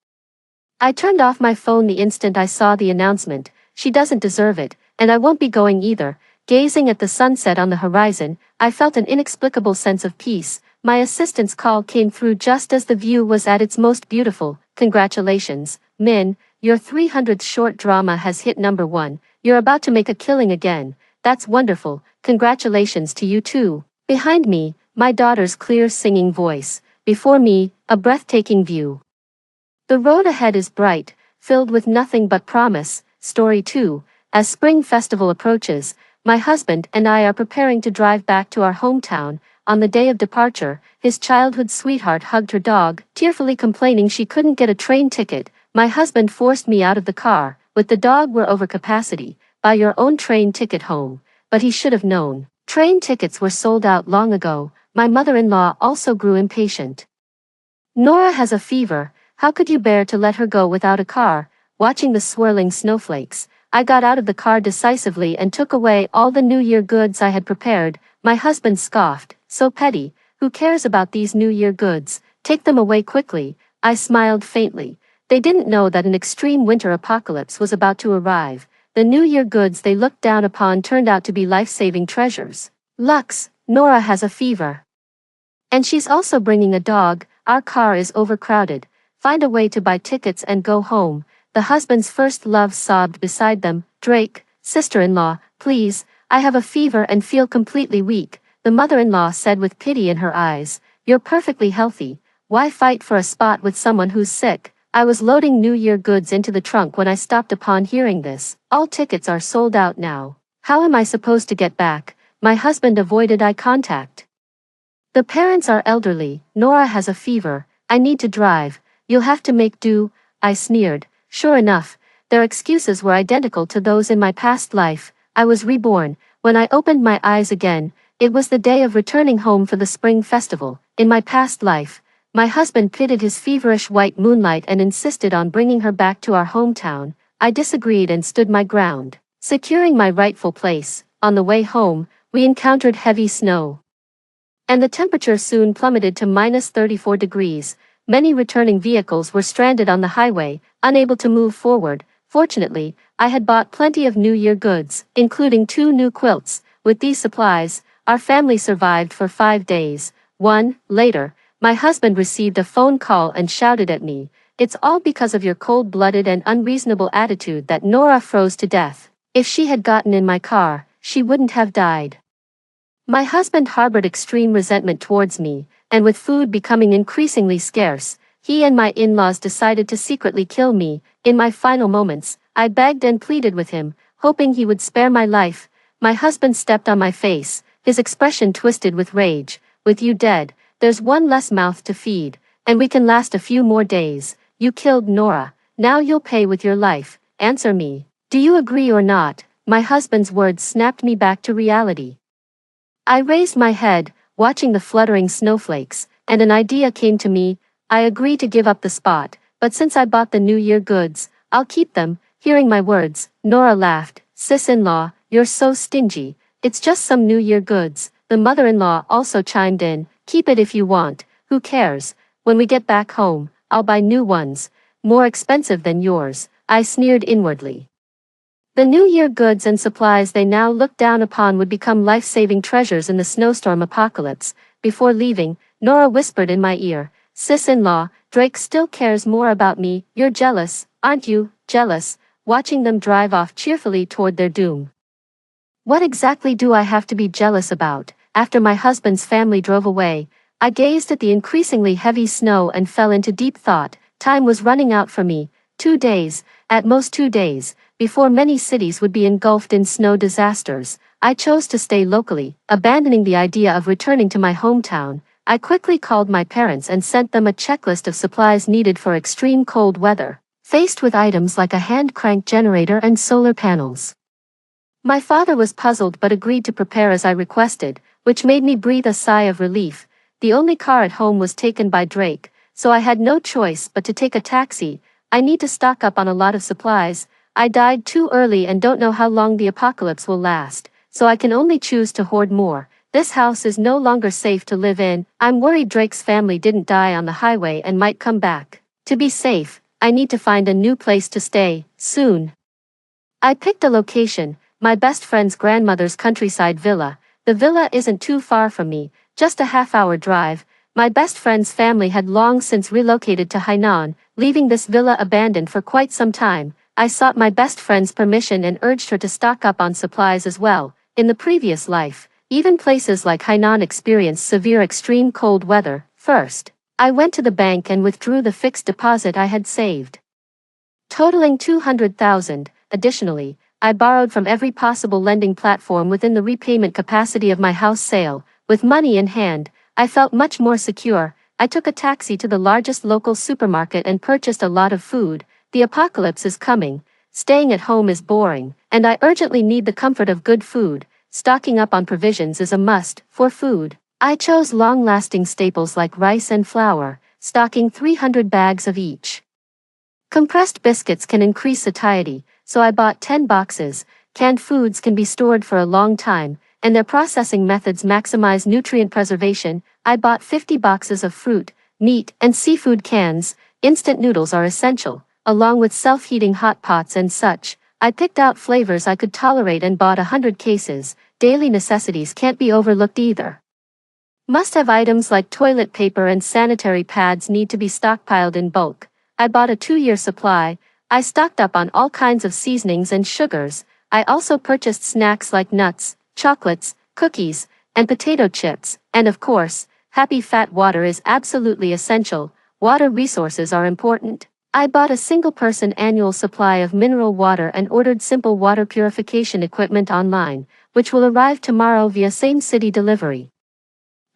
I turned off my phone the instant I saw the announcement. She doesn't deserve it, and I won't be going either. Gazing at the sunset on the horizon, I felt an inexplicable sense of peace. My assistant's call came through just as the view was at its most beautiful. Congratulations, Min, your 300th short drama has hit #1. You're about to make a killing again. That's wonderful. Congratulations to you too. Behind me, my daughter's clear singing voice. Before me, a breathtaking view. The road ahead is bright, filled with nothing but promise. Story 2. As spring festival approaches, my husband and I are preparing to drive back to our hometown. On the day of departure, his childhood sweetheart hugged her dog, tearfully complaining she couldn't get a train ticket. My husband forced me out of the car. With the dog we're over capacity. Buy your own train ticket home. But he should have known. Train tickets were sold out long ago. My mother-in-law also grew impatient. Nora has a fever. How could you bear to let her go without a car? Watching the swirling snowflakes, I got out of the car decisively and took away all the New Year goods I had prepared. My husband scoffed. So petty. Who cares about these New Year goods? Take them away quickly. I smiled faintly. They didn't know that an extreme winter apocalypse was about to arrive. The New Year goods they looked down upon turned out to be life-saving treasures. Lux, Nora has a fever. And she's also bringing a dog. Our car is overcrowded. Find a way to buy tickets and go home. The husband's first love sobbed beside them. Drake, sister-in-law, please, I have a fever and feel completely weak. The mother-in-law said with pity in her eyes. You're perfectly healthy. Why fight for a spot with someone who's sick? I was loading New Year goods into the trunk when I stopped upon hearing this. All tickets are sold out now. How am I supposed to get back? My husband avoided eye contact. The parents are elderly. Nora has a fever. I need to drive. You'll have to make do, I sneered. Sure enough, their excuses were identical to those in my past life. I was reborn. When I opened my eyes again, it was the day of returning home for the spring festival. In my past life, my husband pitted his feverish white moonlight and insisted on bringing her back to our hometown. I disagreed and stood my ground, securing my rightful place. On the way home, we encountered heavy snow, and the temperature soon plummeted to -34 degrees. Many returning vehicles were stranded on the highway, unable to move forward. Fortunately, I had bought plenty of New Year goods, including 2 new quilts. With these supplies, our family survived for 5 days. Later, my husband received a phone call and shouted at me, "It's all because of your cold-blooded and unreasonable attitude that Nora froze to death. If she had gotten in my car, she wouldn't have died." My husband harbored extreme resentment towards me, and with food becoming increasingly scarce, he and my in-laws decided to secretly kill me. In my final moments, I begged and pleaded with him, hoping he would spare my life. My husband stepped on my face, his expression twisted with rage. With you dead, there's one less mouth to feed, and we can last a few more days. You killed Nora, now you'll pay with your life. Answer me. Do you agree or not? My husband's words snapped me back to reality. I raised my head, watching the fluttering snowflakes, and an idea came to me. I agree to give up the spot, but since I bought the New Year goods, I'll keep them. Hearing my words, Nora laughed. Sis-in-Law, you're so stingy. It's just some New Year goods. The mother-in-law also chimed in. Keep it if you want. Who cares? When we get back home, I'll buy new ones, more expensive than yours. I sneered inwardly. The New Year goods and supplies they now looked down upon would become life-saving treasures in the snowstorm apocalypse. Before leaving, Nora whispered in my ear, "Sis-in-Law, Drake still cares more about me. You're jealous, aren't you?" Jealous, watching them drive off cheerfully toward their doom. What exactly do I have to be jealous about? After my husband's family drove away, I gazed at the increasingly heavy snow and fell into deep thought. Time was running out for me. 2 days, at most 2 days, before many cities would be engulfed in snow disasters. I chose to stay locally, abandoning the idea of returning to my hometown. I quickly called my parents and sent them a checklist of supplies needed for extreme cold weather, faced with items like a hand-crank generator and solar panels. My father was puzzled but agreed to prepare as I requested, which made me breathe a sigh of relief. The only car at home was taken by Drake, so I had no choice but to take a taxi. I need to stock up on a lot of supplies. I died too early and don't know how long the apocalypse will last, so I can only choose to hoard more. This house is no longer safe to live in. I'm worried Drake's family didn't die on the highway and might come back. To be safe, I need to find a new place to stay, soon. I picked a location, my best friend's grandmother's countryside villa. The villa isn't too far from me, just a half-hour drive. My best friend's family had long since relocated to Hainan, leaving this villa abandoned for quite some time. I sought my best friend's permission and urged her to stock up on supplies as well. In the previous life, even places like Hainan experienced severe extreme cold weather. First, I went to the bank and withdrew the fixed deposit I had saved, totaling 200,000. Additionally, I borrowed from every possible lending platform within the repayment capacity of my house sale. With money in hand, I felt much more secure. I took a taxi to the largest local supermarket and purchased a lot of food. The apocalypse is coming. Staying at home is boring, and I urgently need the comfort of good food. Stocking up on provisions is a must. For food, I chose long-lasting staples like rice and flour, stocking 300 bags of each. Compressed biscuits can increase satiety, so I bought 10 boxes. Canned foods can be stored for a long time, and their processing methods maximize nutrient preservation. I bought 50 boxes of fruit, meat, and seafood cans. Instant noodles are essential, along with self-heating hot pots and such. I picked out flavors I could tolerate and bought 100 cases. Daily necessities can't be overlooked either. Must-have items like toilet paper and sanitary pads need to be stockpiled in bulk. I bought a 2-year supply. I stocked up on all kinds of seasonings and sugars. I also purchased snacks like nuts, chocolates, cookies, and potato chips. And of course, happy fat water is absolutely essential. Water resources are important. I bought a single-person annual supply of mineral water and ordered simple water purification equipment online, which will arrive tomorrow via same-city delivery.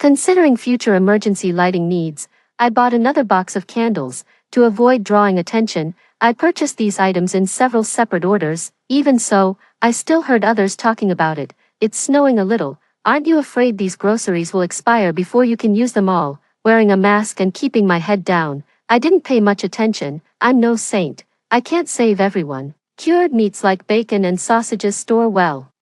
Considering future emergency lighting needs, I bought another box of candles. To avoid drawing attention, I purchased these items in several separate orders. Even so, I still heard others talking about it. It's snowing a little. Aren't you afraid these groceries will expire before you can use them all? Wearing a mask and keeping my head down, I didn't pay much attention. I'm no saint. I can't save everyone. Cured meats like bacon and sausages store well.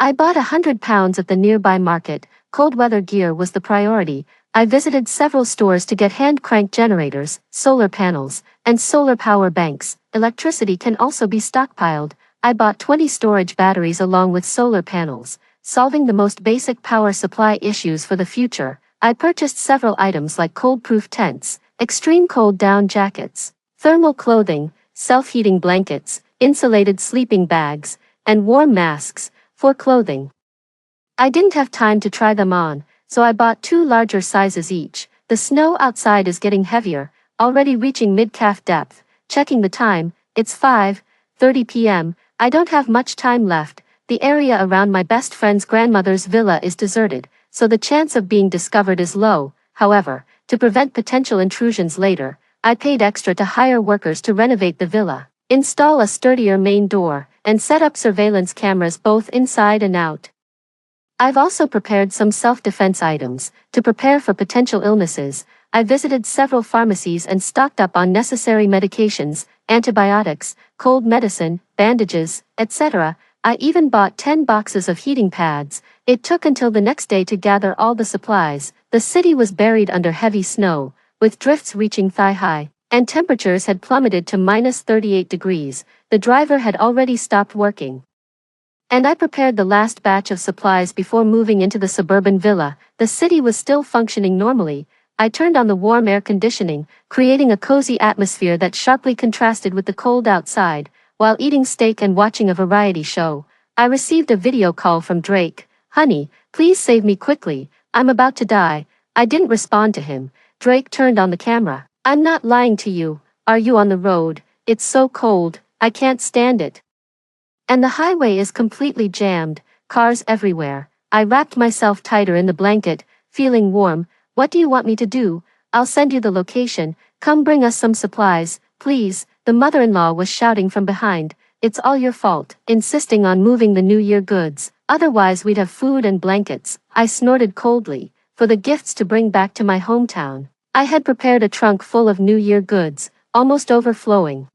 I bought 100 pounds at the nearby market. Cold weather gear was the priority. I visited several stores to get hand-crank generators, solar panels, and solar power banks. Electricity can also be stockpiled. I bought 20 storage batteries along with solar panels, solving the most basic power supply issues for the future. I purchased several items like cold-proof tents, extreme cold down jackets, thermal clothing, self-heating blankets, insulated sleeping bags, and warm masks for clothing. I didn't have time to try them on, so I bought 2 larger sizes each. The snow outside is getting heavier, already reaching mid-calf depth. Checking the time, it's 5:30 p.m. I don't have much time left. The area around my best friend's grandmother's villa is deserted, so the chance of being discovered is low. However, to prevent potential intrusions later, I paid extra to hire workers to renovate the villa, install a sturdier main door, and set up surveillance cameras both inside and out. I've also prepared some self-defense items. To prepare for potential illnesses, I visited several pharmacies and stocked up on necessary medications, antibiotics, cold medicine, bandages, etc. I even bought 10 boxes of heating pads. It took until the next day to gather all the supplies. The city was buried under heavy snow, with drifts reaching thigh-high. and temperatures had plummeted to -38 degrees. The driver had already stopped working. And I prepared the last batch of supplies before moving into the suburban villa. The city was still functioning normally. I turned on the warm air conditioning, creating a cozy atmosphere that sharply contrasted with the cold outside. While eating steak and watching a variety show, I received a video call from Drake. "Honey, please save me quickly, I'm about to die." I didn't respond to him. Drake turned on the camera. "I'm not lying to you. Are you on the road? It's so cold, I can't stand it. And the highway is completely jammed, cars everywhere." I wrapped myself tighter in the blanket, feeling warm. "What do you want me to do?" "I'll send you the location, come bring us some supplies, please," the mother-in-law was shouting from behind. "It's all your fault," insisting on moving the New Year goods. "Otherwise we'd have food and blankets." I snorted coldly. For the gifts to bring back to my hometown, I had prepared a trunk full of New Year goods, almost overflowing.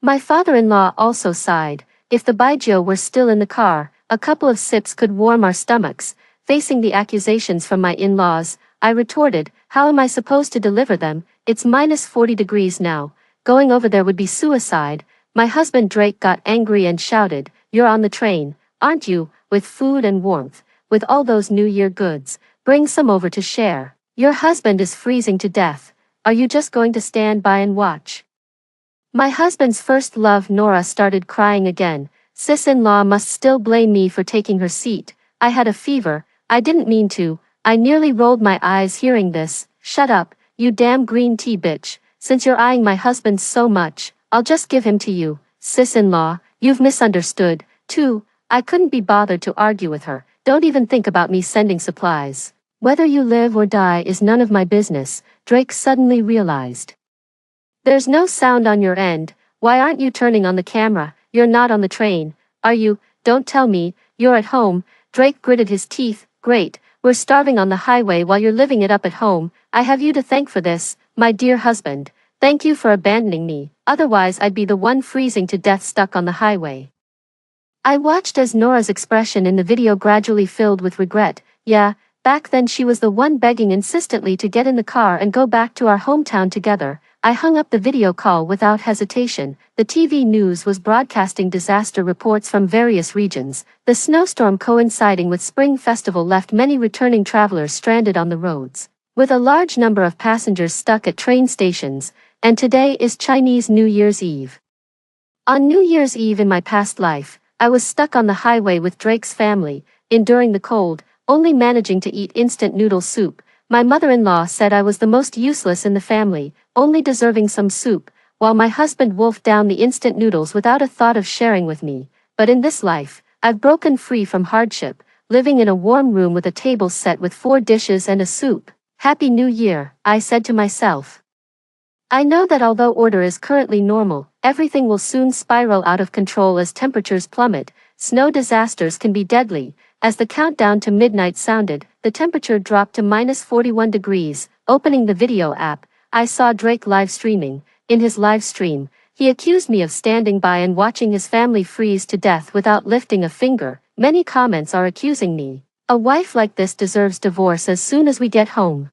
My father-in-law also sighed. If the baijiu were still in the car, a couple of sips could warm our stomachs. Facing the accusations from my in-laws, I retorted, "How am I supposed to deliver them? It's -40 degrees now. Going over there would be suicide." My husband Drake got angry and shouted, "You're on the train, aren't you, with food and warmth, with all those New Year goods? Bring some over to share. Your husband is freezing to death. Are you just going to stand by and watch?" My husband's first love Nora started crying again. Sis-in-Law must still blame me for taking her seat. "I had a fever, I didn't mean to." I nearly rolled my eyes hearing this. "Shut up, you damn green tea bitch. Since you're eyeing my husband so much, I'll just give him to you." "Sis-in-Law, you've misunderstood, too." I couldn't be bothered to argue with her. "Don't even think about me sending supplies. Whether you live or die is none of my business," Drake suddenly realized. "There's no sound on your end. Why aren't you turning on the camera? You're not on the train, are you? Don't tell me, you're at home." Drake gritted his teeth. "Great, we're starving on the highway while you're living it up at home. I have you to thank for this, my dear husband. Thank you for abandoning me, otherwise I'd be the one freezing to death stuck on the highway." I watched as Nora's expression in the video gradually filled with regret. Yeah, back then she was the one begging insistently to get in the car and go back to our hometown together. I hung up the video call without hesitation. The TV news was broadcasting disaster reports from various regions. The snowstorm coinciding with Spring Festival left many returning travelers stranded on the roads, with a large number of passengers stuck at train stations. And today is Chinese New Year's Eve. On New Year's Eve in my past life, I was stuck on the highway with Drake's family, enduring the cold, only managing to eat instant noodle soup. My mother-in-law said I was the most useless in the family, only deserving some soup, while my husband wolfed down the instant noodles without a thought of sharing with me. But in this life, I've broken free from hardship, living in a warm room with a table set with 4 dishes and a soup. Happy New Year, I said to myself. I know that although order is currently normal, everything will soon spiral out of control as temperatures plummet. Snow disasters can be deadly. As the countdown to midnight sounded, the temperature dropped to -41 degrees. Opening the video app, I saw Drake live streaming. In his live stream, he accused me of standing by and watching his family freeze to death without lifting a finger. Many comments are accusing me. A wife like this deserves divorce as soon as we get home.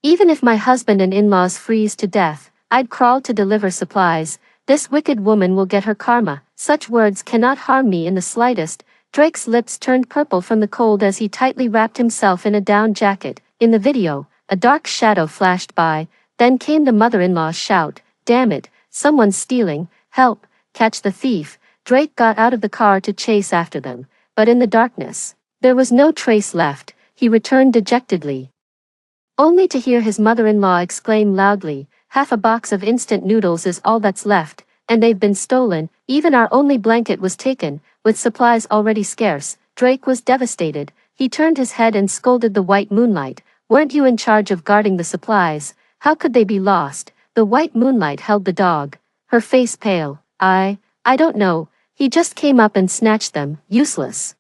Even if my husband and in-laws freeze to death, I'd crawl to deliver supplies. This wicked woman will get her karma. Such words cannot harm me in the slightest. Drake's lips turned purple from the cold as he tightly wrapped himself in a down jacket. In the video, a dark shadow flashed by. Then came the mother-in-law's shout. "Damn it, someone's stealing, help, catch the thief." Drake got out of the car to chase after them, but in the darkness, there was no trace left. He returned dejectedly, only to hear his mother-in-law exclaim loudly, "Half a box of instant noodles is all that's left, and they've been stolen." Even our only blanket was taken, with supplies already scarce. Drake was devastated. He turned his head and scolded the white moonlight. "Weren't you in charge of guarding the supplies? How could they be lost?" The white moonlight held the dog, her face pale. I don't know. He just came up and snatched them. Useless.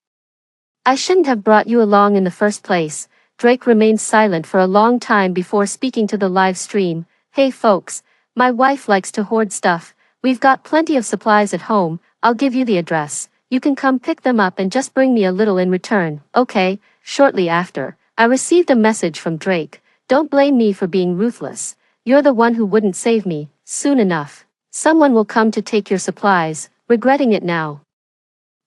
I shouldn't have brought you along in the first place." Drake remained silent for a long time before speaking to the live stream. "Hey folks, my wife likes to hoard stuff. We've got plenty of supplies at home. I'll give you the address. You can come pick them up and just bring me a little in return, okay?" Shortly after, I received a message from Drake. "Don't blame me for being ruthless. You're the one who wouldn't save me. Soon enough, someone will come to take your supplies, regretting it now.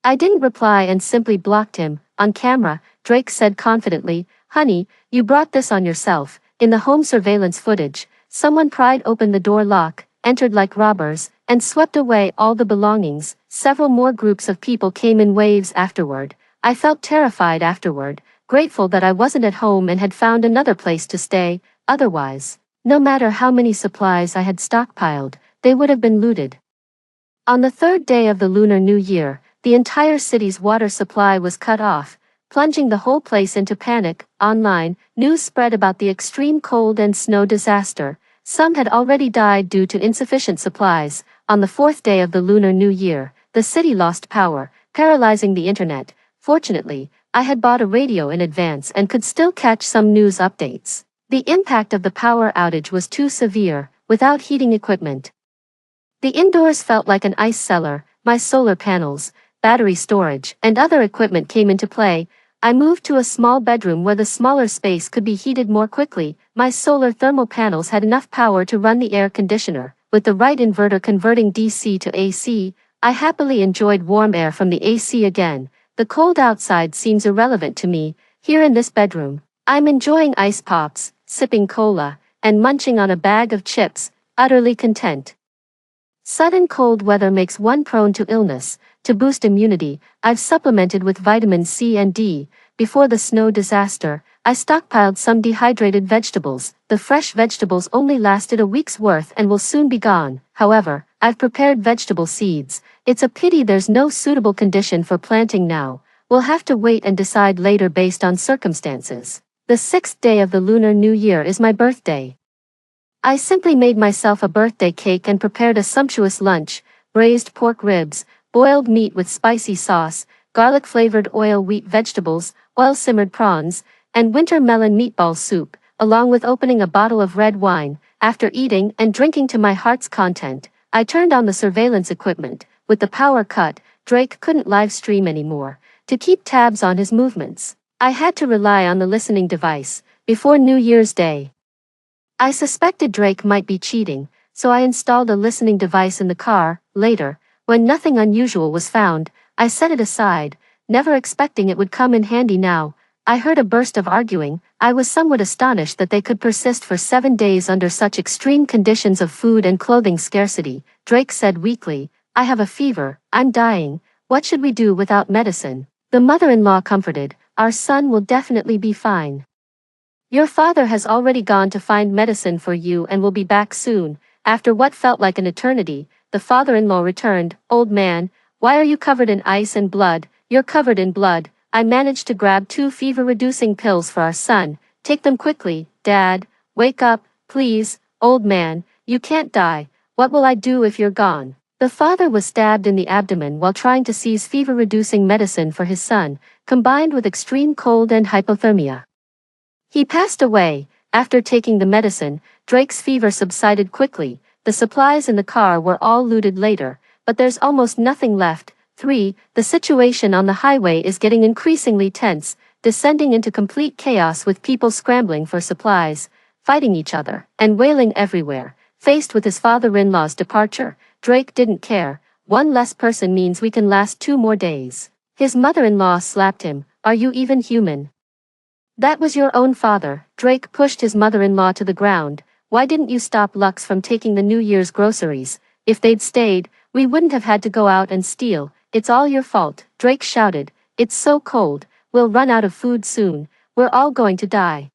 I didn't reply and simply blocked him. On camera, Drake said confidently, "Honey, you brought this on yourself." In the home surveillance footage, someone pried open the door lock, entered like robbers, and swept away all the belongings. Several more groups of people came in waves afterward. I felt terrified afterward, grateful that I wasn't at home and had found another place to stay. Otherwise, no matter how many supplies I had stockpiled, they would have been looted. On the third day of the Lunar New Year, the entire city's water supply was cut off, plunging the whole place into panic. Online, news spread about the extreme cold and snow disaster. Some had already died due to insufficient supplies. On the fourth day of the Lunar New Year, the city lost power, paralyzing the internet. Fortunately, I had bought a radio in advance and could still catch some news updates. The impact of the power outage was too severe, without heating equipment. The indoors felt like an ice cellar. My solar panels, battery storage, and other equipment came into play. I moved to a small bedroom where the smaller space could be heated more quickly. My solar thermal panels had enough power to run the air conditioner. With the right inverter converting DC to AC, I happily enjoyed warm air from the AC again. The cold outside seems irrelevant to me. Here in this bedroom, I'm enjoying ice pops, sipping cola, and munching on a bag of chips, utterly content. Sudden cold weather makes one prone to illness. To boost immunity, I've supplemented with vitamin C and D. Before the snow disaster, I stockpiled some dehydrated vegetables. The fresh vegetables only lasted a week's worth and will soon be gone. However, I've prepared vegetable seeds. It's a pity there's no suitable condition for planting now. We'll have to wait and decide later based on circumstances. The 6th day of the Lunar New Year is my birthday. I simply made myself a birthday cake and prepared a sumptuous lunch: braised pork ribs, boiled meat with spicy sauce, garlic-flavored oil wheat vegetables, oil-simmered prawns, and winter melon meatball soup, along with opening a bottle of red wine. After eating and drinking to my heart's content, I turned on the surveillance equipment. With the power cut, Drake couldn't live stream anymore. To keep tabs on his movements, I had to rely on the listening device. Before New Year's Day, I suspected Drake might be cheating, so I installed a listening device in the car. Later, when nothing unusual was found, I set it aside, never expecting it would come in handy now. I heard a burst of arguing. I was somewhat astonished that they could persist for 7 days under such extreme conditions of food and clothing scarcity. Drake said weakly, "I have a fever, I'm dying. What should we do without medicine?" The mother-in-law comforted, "Our son will definitely be fine. Your father has already gone to find medicine for you and will be back soon." After what felt like an eternity, the father-in-law returned. "Old man, why are you covered in ice and blood?" "You're covered in blood. I managed to grab 2 fever-reducing pills for our son. Take them quickly, Dad. Wake up, please." "Old man, you can't die. What will I do if you're gone?" The father was stabbed in the abdomen while trying to seize fever-reducing medicine for his son, combined with extreme cold and hypothermia. He passed away. After taking the medicine, Drake's fever subsided quickly. The supplies in the car were all looted later, but there's almost nothing left. 3. The situation on the highway is getting increasingly tense, descending into complete chaos with people scrambling for supplies, fighting each other, and wailing everywhere. Faced with his father-in-law's departure, Drake didn't care. "One less person means we can last 2 more days." His mother-in-law slapped him. "Are you even human? That was your own father." Drake pushed his mother-in-law to the ground. "Why didn't you stop Lux from taking the New Year's groceries? If they'd stayed, we wouldn't have had to go out and steal. It's all your fault." Drake shouted, "It's so cold, we'll run out of food soon, we're all going to die."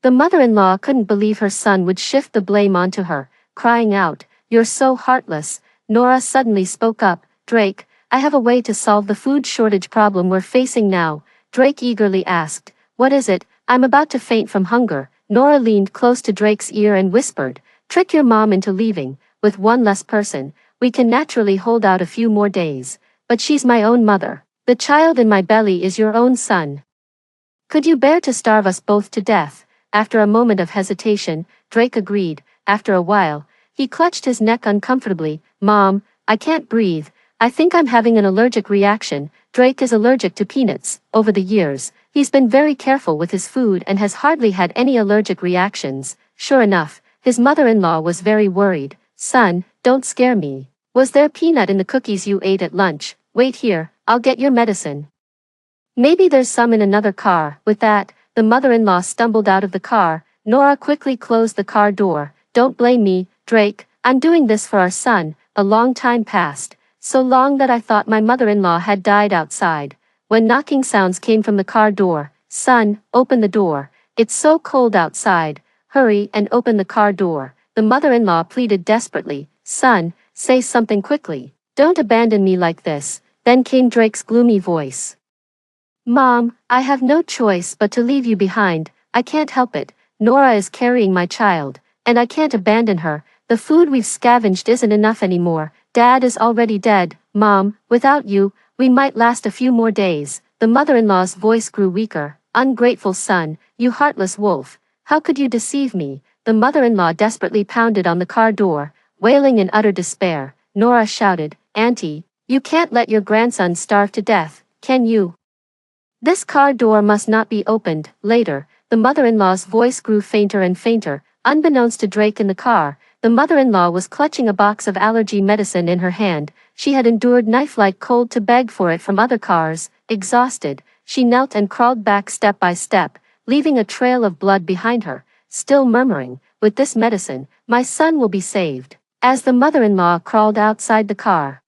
The mother-in-law couldn't believe her son would shift the blame onto her, crying out, "You're so heartless." Nora suddenly spoke up, "Drake, I have a way to solve the food shortage problem we're facing now." Drake eagerly asked, "What is it?" "I'm about to faint from hunger." Nora leaned close to Drake's ear and whispered, "Trick your mom into leaving. With one less person, we can naturally hold out a few more days. But she's my own mother. The child in my belly is your own son. Could you bear to starve us both to death?" After a moment of hesitation, Drake agreed. After a while, he clutched his neck uncomfortably. "Mom, I can't breathe. I think I'm having an allergic reaction." Drake is allergic to peanuts. Over the years, he's been very careful with his food and has hardly had any allergic reactions. Sure enough, His mother-in-law was very worried. Son, don't scare me. Was there peanut in the cookies you ate at lunch? Wait here, I'll get your medicine. Maybe there's some in another car. With that, the mother-in-law stumbled out of the car. Nora quickly closed the car door. Don't blame me, Drake. I'm doing this for our son. A long time passed. So long that I thought my mother-in-law had died outside. When knocking sounds came from the car door. Son, open the door. It's so cold outside. Hurry and open the car door. The mother-in-law pleaded desperately. Son, say something quickly. Don't abandon me like this. Then came Drake's gloomy voice. Mom, I have no choice but to leave you behind. I can't help it. Nora is carrying my child, and I can't abandon her. The food we've scavenged isn't enough anymore. Dad is already dead. Mom, without you, we might last a few more days. The mother-in-law's voice grew weaker. Ungrateful son, you heartless wolf. How could you deceive me? The mother-in-law desperately pounded on the car door, wailing in utter despair. Nora shouted, Auntie, you can't let your grandson starve to death, can you? This car door must not be opened. Later, the mother-in-law's voice grew fainter and fainter. Unbeknownst to Drake in the car, the mother-in-law was clutching a box of allergy medicine in her hand. She had endured knife-like cold to beg for it from other cars. Exhausted, she knelt and crawled back step by step, leaving a trail of blood behind her, still murmuring, with this medicine, my son will be saved. As the mother-in-law crawled outside the car,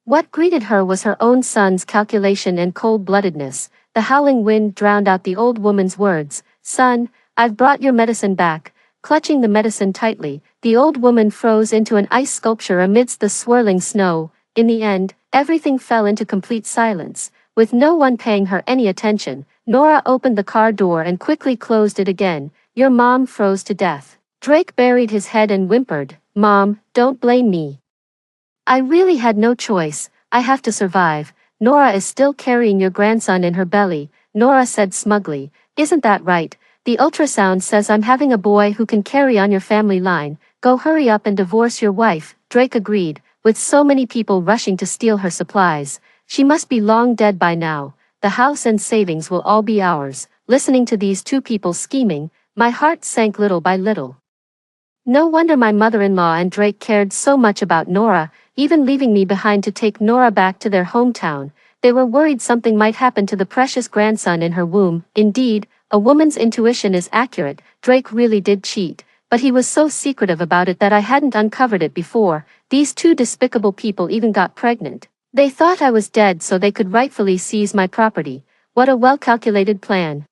what greeted her was her own son's calculation and cold-bloodedness. The howling wind drowned out the old woman's words. Son, I've brought your medicine back. Clutching the medicine tightly, the old woman froze into an ice sculpture amidst the swirling snow. In the end, everything fell into complete silence. With no one paying her any attention, Nora opened the car door and quickly closed it again. Your mom froze to death. Drake buried his head and whimpered, Mom, don't blame me. I really had no choice. I have to survive. Nora is still carrying your grandson in her belly, Nora said smugly. Isn't that right? The ultrasound says I'm having a boy who can carry on your family line. Go hurry up and divorce your wife. Drake agreed. With so many people rushing to steal her supplies, she must be long dead by now. The house and savings will all be ours. Listening to these two people scheming, my heart sank little by little. No wonder my mother-in-law and Drake cared so much about Nora, even leaving me behind to take Nora back to their hometown. They were worried something might happen to the precious grandson in her womb. Indeed, a woman's intuition is accurate. Drake really did cheat, but he was so secretive about it that I hadn't uncovered it before. These two despicable people even got pregnant. They thought I was dead so they could rightfully seize my property. What a well-calculated plan.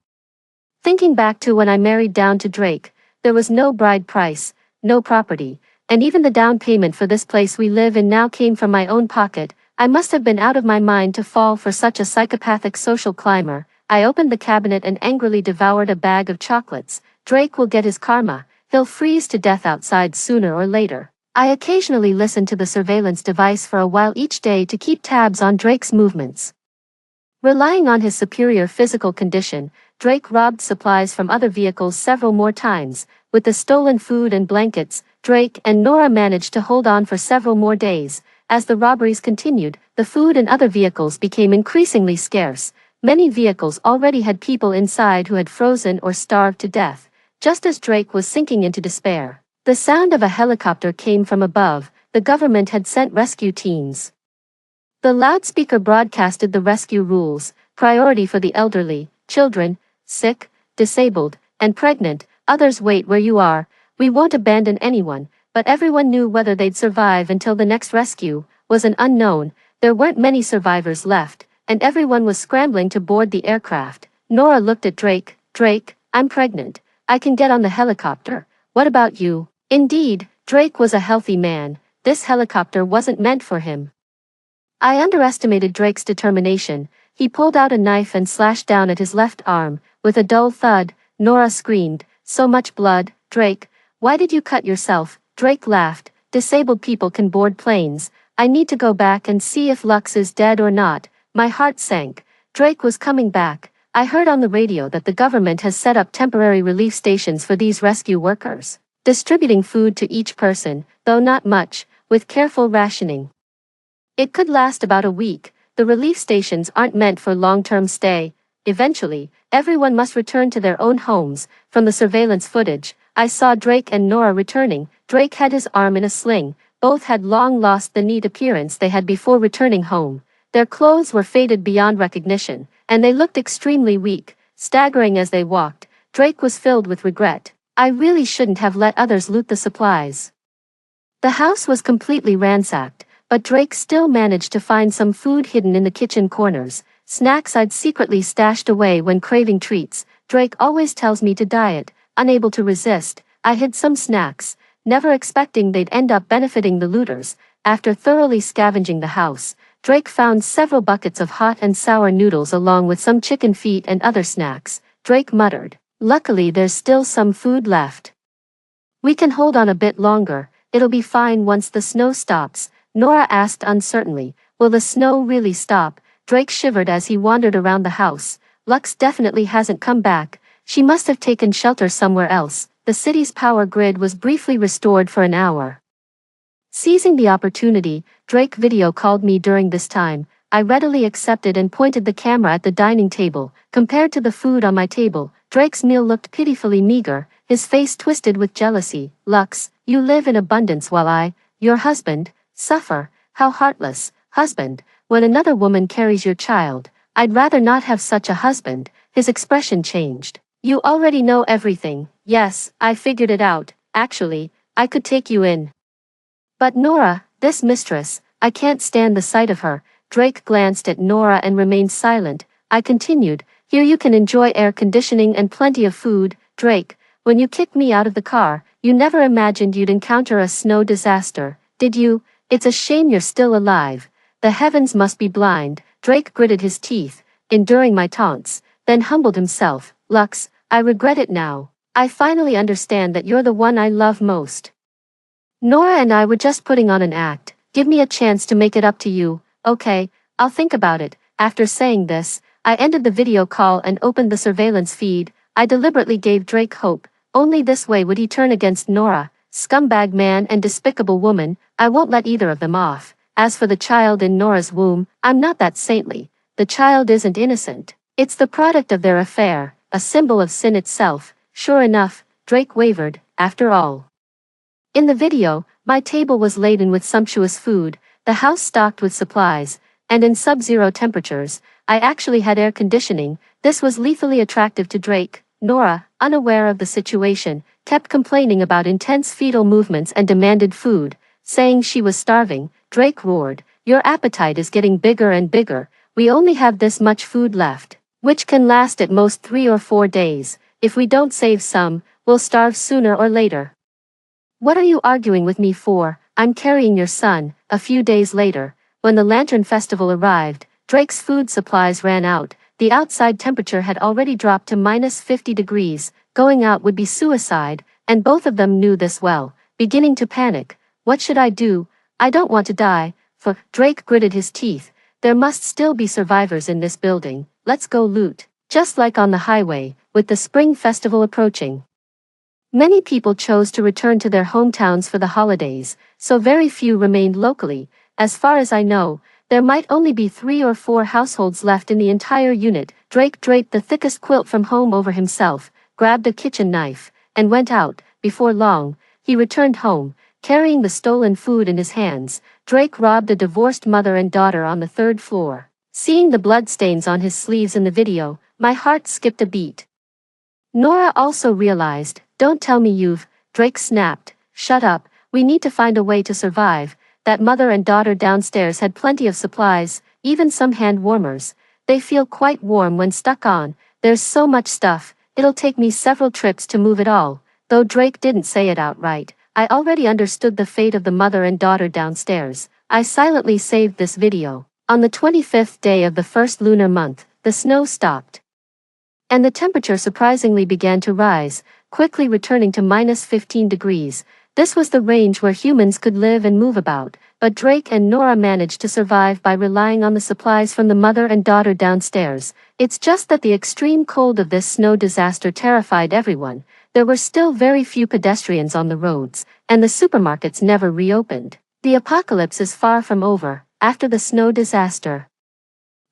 Thinking back to when I married down to Drake, there was no bride price, no property, and even the down payment for this place we live in now came from my own pocket. I must have been out of my mind to fall for such a psychopathic social climber. I opened the cabinet and angrily devoured a bag of chocolates. Drake will get his karma. He'll freeze to death outside sooner or later. I occasionally listened to the surveillance device for a while each day to keep tabs on Drake's movements. Relying on his superior physical condition, Drake robbed supplies from other vehicles several more times. With the stolen food and blankets, Drake and Nora managed to hold on for several more days. As the robberies continued, the food and other vehicles became increasingly scarce. Many vehicles already had people inside who had frozen or starved to death. Just as Drake was sinking into despair, the sound of a helicopter came from above. The government had sent rescue teams. The loudspeaker broadcasted the rescue rules: priority for the elderly, children, sick, disabled, and pregnant. Others wait where you are. We won't abandon anyone. But everyone knew whether they'd survive until the next rescue was an unknown. There weren't many survivors left, and everyone was scrambling to board the aircraft. Nora looked at Drake. Drake, I'm pregnant. I can get on the helicopter. What about you? Indeed, Drake was a healthy man. This helicopter wasn't meant for him. I underestimated Drake's determination. He pulled out a knife and slashed down at his left arm. With a dull thud, Nora screamed, so much blood. Drake, why did you cut yourself? Drake laughed. Disabled people can board planes. I need to go back and see if Lux is dead or not. My heart sank. Drake was coming back. I heard on the radio that the government has set up temporary relief stations for these rescue workers, distributing food to each person, though not much, with careful rationing. It could last about a week. The relief stations aren't meant for long-term stay. Eventually, everyone must return to their own homes. From the surveillance footage, I saw Drake and Nora returning. Drake had his arm in a sling. Both had long lost the neat appearance they had before returning home. Their clothes were faded beyond recognition, and they looked extremely weak, staggering as they walked. Drake was filled with regret. I really shouldn't have let others loot the supplies. The house was completely ransacked, but Drake still managed to find some food hidden in the kitchen corners, snacks I'd secretly stashed away when craving treats. Drake always tells me to diet. Unable to resist, I hid some snacks, never expecting they'd end up benefiting the looters. After thoroughly scavenging the house, Drake found several buckets of hot and sour noodles along with some chicken feet and other snacks. Drake muttered, "Luckily there's still some food left. We can hold on a bit longer, it'll be fine once the snow stops." Nora asked uncertainly, "Will the snow really stop?" Drake shivered as he wandered around the house. "Lux definitely hasn't come back. She must have taken shelter somewhere else." The city's power grid was briefly restored for an hour. Seizing the opportunity, Drake video called me during this time. I readily accepted and pointed the camera at the dining table. Compared to the food on my table, Drake's meal looked pitifully meager, his face twisted with jealousy. "Lux, you live in abundance while I, your husband, suffer. How heartless." "Husband, when another woman carries your child, I'd rather not have such a husband." His expression changed. "You already know everything." "Yes, I figured it out. Actually, I could take you in. But Nora, this mistress, I can't stand the sight of her." Drake glanced at Nora and remained silent. I continued, "Here you can enjoy air conditioning and plenty of food." "Drake, when you kicked me out of the car, you never imagined you'd encounter a snow disaster, did you? It's a shame you're still alive. The heavens must be blind." Drake gritted his teeth, enduring my taunts, then humbled himself. "Lux, I regret it now. I finally understand that you're the one I love most. Nora and I were just putting on an act. Give me a chance to make it up to you." "Okay, I'll think about it." After saying this, I ended the video call and opened the surveillance feed. I deliberately gave Drake hope. Only this way would he turn against Nora. Scumbag man and despicable woman, I won't let either of them off. As for the child in Nora's womb, I'm not that saintly. The child isn't innocent. It's the product of their affair, a symbol of sin itself. Sure enough, Drake wavered. After all, in the video, my table was laden with sumptuous food, the house stocked with supplies, and in sub-zero temperatures. I actually had air conditioning. This was lethally attractive to Drake. Nora, unaware of the situation, kept complaining about intense fetal movements and demanded food, saying she was starving. Drake roared, "Your appetite is getting bigger and bigger. We only have this much food left, which can last at most 3 or 4 days. If we don't save some, we'll starve sooner or later. What are you arguing with me for? I'm carrying your son." A few days later, when the Lantern Festival arrived, Drake's food supplies ran out. The outside temperature had already dropped to -50 degrees. Going out would be suicide, and both of them knew this well. Beginning to panic. "What should I do? I don't want to die." For Drake gritted his teeth. "There must still be survivors in this building. Let's go loot." Just like on the highway, with the spring festival approaching, many people chose to return to their hometowns for the holidays, so very few remained locally. As far as I know, there might only be 3 or 4 households left in the entire unit. Drake draped the thickest quilt from home over himself, grabbed a kitchen knife, and went out. Before long, he returned home, carrying the stolen food in his hands. Drake robbed a divorced mother and daughter on the 3rd floor. Seeing the bloodstains on his sleeves in the video, my heart skipped a beat. Nora also realized. "Don't tell me you've..." Drake snapped. "Shut up, we need to find a way to survive." That mother and daughter downstairs had plenty of supplies, even some hand warmers. They feel quite warm when stuck on. There's so much stuff, it'll take me several trips to move it all. Though Drake didn't say it outright, I already understood the fate of the mother and daughter downstairs. I silently saved this video. On the 25th day of the first lunar month, the snow stopped, and the temperature surprisingly began to rise, quickly returning to -15 degrees. This was the range where humans could live and move about, but Drake and Nora managed to survive by relying on the supplies from the mother and daughter downstairs. It's just that the extreme cold of this snow disaster terrified everyone. There were still very few pedestrians on the roads, and the supermarkets never reopened. The apocalypse is far from over. After the snow disaster,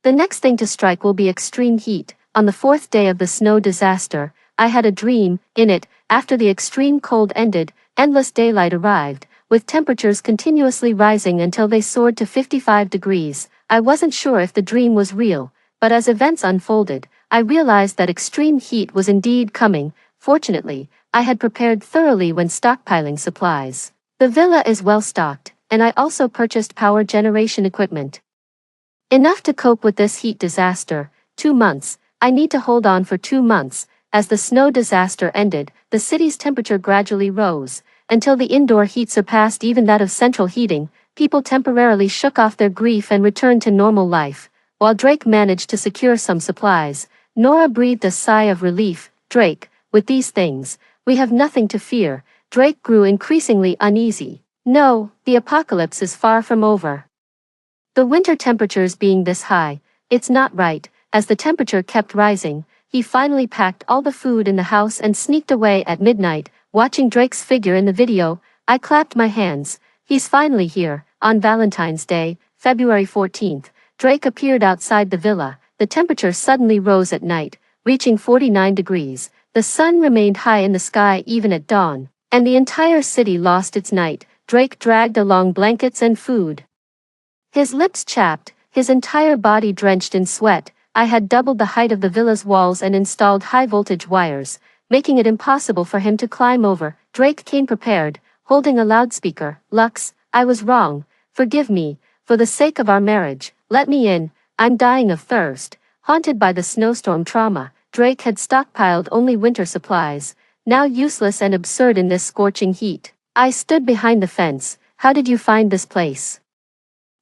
the next thing to strike will be extreme heat. On the 4th day of the snow disaster, I had a dream. In it, after the extreme cold ended, endless daylight arrived, with temperatures continuously rising until they soared to 55 degrees. I wasn't sure if the dream was real, but as events unfolded, I realized that extreme heat was indeed coming. Fortunately, I had prepared thoroughly when stockpiling supplies. The villa is well stocked, and I also purchased power generation equipment. Enough to cope with this heat disaster. 2 months. I need to hold on for 2 months. As the snow disaster ended, the city's temperature gradually rose, until the indoor heat surpassed even that of central heating. People temporarily shook off their grief and returned to normal life. While Drake managed to secure some supplies, Nora breathed a sigh of relief. Drake, with these things, we have nothing to fear. Drake grew increasingly uneasy. No, the apocalypse is far from over. The winter temperatures being this high, it's not right. As the temperature kept rising, he finally packed all the food in the house and sneaked away at midnight. Watching Drake's figure in the video, I clapped my hands. He's finally here. On Valentine's Day, February 14th, Drake appeared outside the villa. The temperature suddenly rose at night, reaching 49 degrees. The sun remained high in the sky even at dawn, and the entire city lost its night. Drake dragged along blankets and food. His lips chapped, his entire body drenched in sweat. I had doubled the height of the villa's walls and installed high-voltage wires, making it impossible for him to climb over. Drake came prepared, holding a loudspeaker. Lux, I was wrong. Forgive me. For the sake of our marriage, let me in. I'm dying of thirst. Haunted by the snowstorm trauma, Drake had stockpiled only winter supplies, now useless and absurd in this scorching heat. I stood behind the fence. How did you find this place?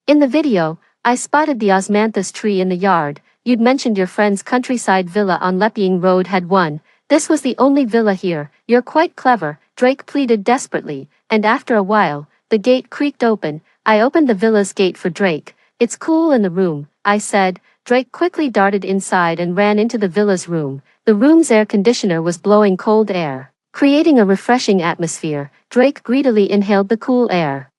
In the video, I spotted the osmanthus tree in the yard. You'd mentioned your friend's countryside villa on Lepying Road had one. This was the only villa here. You're quite clever, Drake pleaded desperately, and after a while, the gate creaked open. I opened the villa's gate for Drake. It's cool in the room, I said. Drake quickly darted inside and ran into the villa's room. The room's air conditioner was blowing cold air, creating a refreshing atmosphere. Drake greedily inhaled the cool air,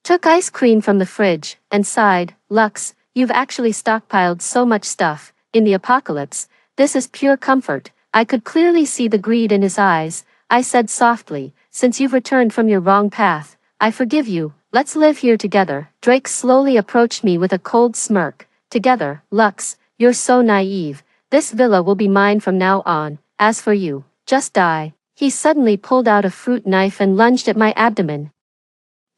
took ice cream from the fridge, and sighed. Lux, you've actually stockpiled so much stuff. In the apocalypse, this is pure comfort. I could clearly see the greed in his eyes. I said softly, since you've returned from your wrong path, I forgive you. Let's live here together. Drake slowly approached me with a cold smirk. Together, Lux, you're so naive. This villa will be mine from now on. As for you, just die. He suddenly pulled out a fruit knife and lunged at my abdomen.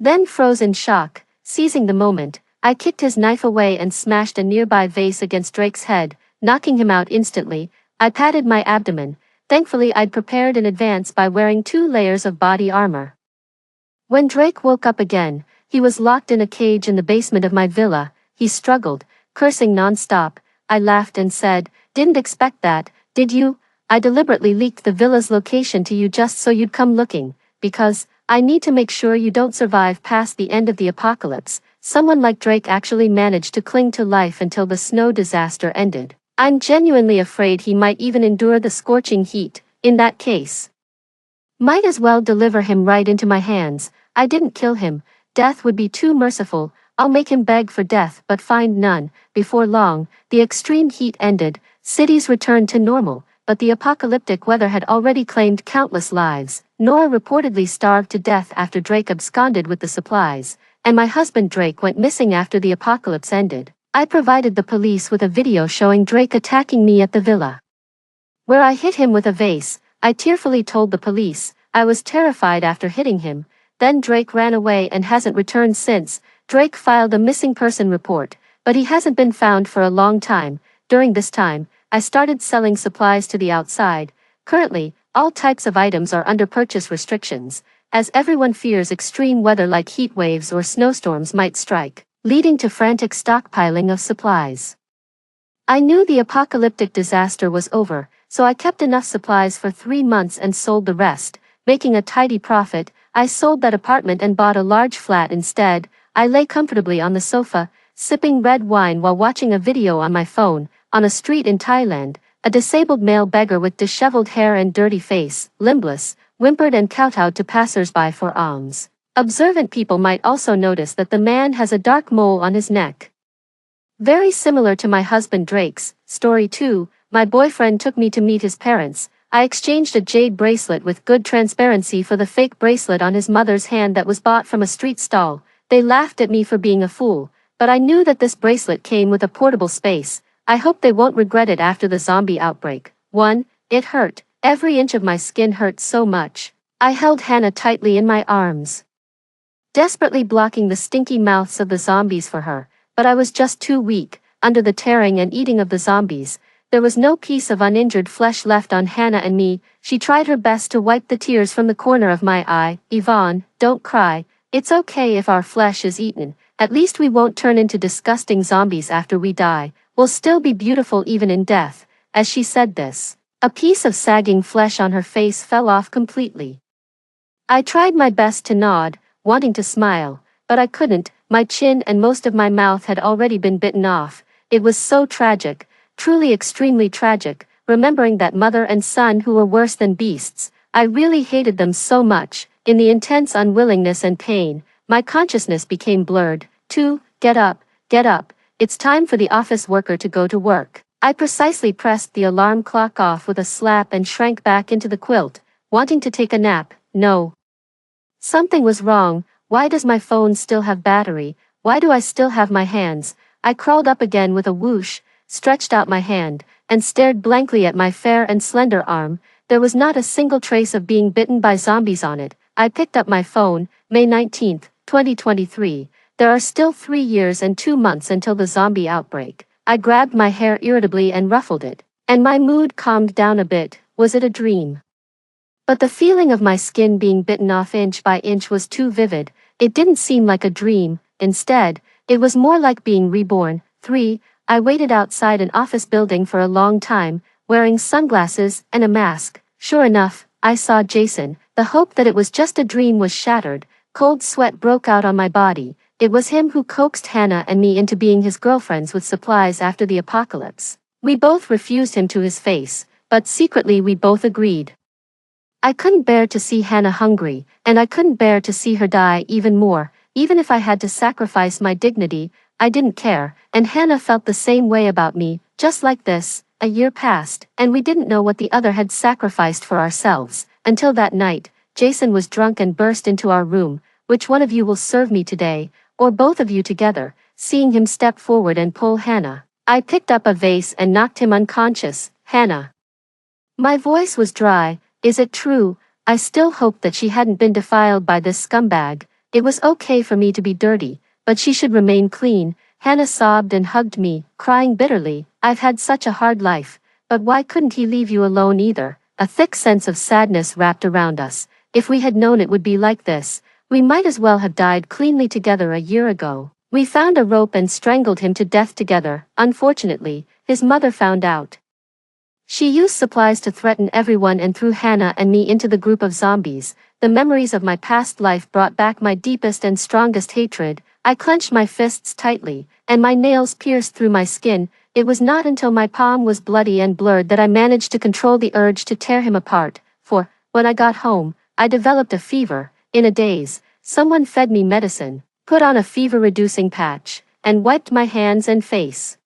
Then froze in shock. Seizing the moment, I kicked his knife away and smashed a nearby vase against Drake's head, knocking him out instantly. I patted my abdomen. Thankfully I'd prepared in advance by wearing 2 layers of body armor. When Drake woke up again, he was locked in a cage in the basement of my villa. He struggled, cursing non-stop. I laughed and said, didn't expect that, did you? I deliberately leaked the villa's location to you just so you'd come looking, because I need to make sure you don't survive past the end of the apocalypse. Someone like Drake actually managed to cling to life until the snow disaster ended. I'm genuinely afraid he might even endure the scorching heat. In that case, might as well deliver him right into my hands. I didn't kill him. Death would be too merciful. I'll make him beg for death but find none. Before long, the extreme heat ended. Cities returned to normal, but the apocalyptic weather had already claimed countless lives. Nora reportedly starved to death after Drake absconded with the supplies, and my husband Drake went missing after the apocalypse ended. I provided the police with a video showing Drake attacking me at the villa, where I hit him with a vase. I tearfully told the police I was terrified after hitting him. Then Drake ran away and hasn't returned since. Drake filed a missing person report, but he hasn't been found for a long time. During this time, I started selling supplies to the outside. Currently, all types of items are under purchase restrictions, as everyone fears extreme weather like heat waves or snowstorms might strike, leading to frantic stockpiling of supplies. I knew the apocalyptic disaster was over, so I kept enough supplies for 3 months and sold the rest, making a tidy profit. I sold that apartment and bought a large flat instead. I lay comfortably on the sofa, sipping red wine while watching a video on my phone. On a street in Thailand, a disabled male beggar with disheveled hair and dirty face, limbless, whimpered and kowtowed to passers-by for alms. Observant people might also notice that the man has a dark mole on his neck, very similar to my husband Drake's. Story 2, my boyfriend took me to meet his parents. I exchanged a jade bracelet with good transparency for the fake bracelet on his mother's hand that was bought from a street stall. They laughed at me for being a fool, but I knew that this bracelet came with a portable space. I hope they won't regret it after the zombie outbreak. 1. It hurt. Every inch of my skin hurt so much. I held Hannah tightly in my arms, desperately blocking the stinky mouths of the zombies for her, but I was just too weak. Under the tearing and eating of the zombies, there was no piece of uninjured flesh left on Hannah and me. She tried her best to wipe the tears from the corner of my eye. Yvonne, don't cry. It's okay if our flesh is eaten. At least we won't turn into disgusting zombies after we die. We'll still be beautiful even in death. As she said this, a piece of sagging flesh on her face fell off completely. I tried my best to nod, wanting to smile, but I couldn't. My chin and most of my mouth had already been bitten off. It was so tragic, truly extremely tragic, remembering that mother and son who were worse than beasts. I really hated them so much. In the intense unwillingness and pain, my consciousness became blurred. 2. Get up, get up. It's time for the office worker to go to work. I precisely pressed the alarm clock off with a slap and shrank back into the quilt, wanting to take a nap. No. Something was wrong. Why does my phone still have battery? Why do I still have my hands? I crawled up again with a whoosh, stretched out my hand, and stared blankly at my fair and slender arm. There was not a single trace of being bitten by zombies on it. I picked up my phone. May 19th, 2023. There are still 3 years and 2 months until the zombie outbreak. I grabbed my hair irritably and ruffled it, and my mood calmed down a bit. Was it a dream? But the feeling of my skin being bitten off inch by inch was too vivid. It didn't seem like a dream. Instead, it was more like being reborn. 3. I waited outside an office building for a long time, wearing sunglasses and a mask. Sure enough, I saw Jason. The hope that it was just a dream was shattered. Cold sweat broke out on my body. It was him who coaxed Hannah and me into being his girlfriends with supplies after the apocalypse. We both refused him to his face, but secretly we both agreed. I couldn't bear to see Hannah hungry, and I couldn't bear to see her die even more. Even if I had to sacrifice my dignity, I didn't care, and Hannah felt the same way about me. Just like this, a year passed, and we didn't know what the other had sacrificed for ourselves, until that night. Jason was drunk and burst into our room. Which one of you will serve me today, or both of you together? Seeing him step forward and pull Hannah, I picked up a vase and knocked him unconscious. Hannah. My voice was dry. Is it true? I still hoped that she hadn't been defiled by this scumbag. It was okay for me to be dirty, but she should remain clean. Hannah sobbed and hugged me, crying bitterly. I've had such a hard life, but why couldn't he leave you alone either? A thick sense of sadness wrapped around us. If we had known it would be like this, we might as well have died cleanly together a year ago. We found a rope and strangled him to death together. Unfortunately, his mother found out. She used supplies to threaten everyone and threw Hannah and me into the group of zombies. The memories of my past life brought back my deepest and strongest hatred. I clenched my fists tightly, and my nails pierced through my skin. It was not until my palm was bloody and blurred that I managed to control the urge to tear him apart. For, when I got home, I developed a fever. In a daze, someone fed me medicine, put on a fever-reducing patch, and wiped my hands and face.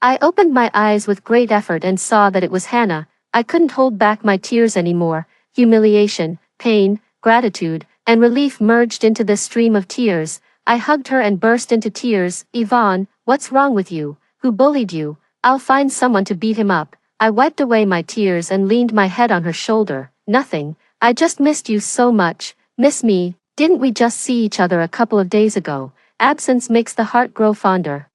I opened my eyes with great effort and saw that it was Hannah. I couldn't hold back my tears anymore. Humiliation, pain, gratitude, and relief merged into this stream of tears. I hugged her and burst into tears. Yvonne, what's wrong with you? Who bullied you? I'll find someone to beat him up. I wiped away my tears and leaned my head on her shoulder. Nothing. I just missed you so much. Miss me? Didn't we just see each other a couple of days ago? Absence makes the heart grow fonder.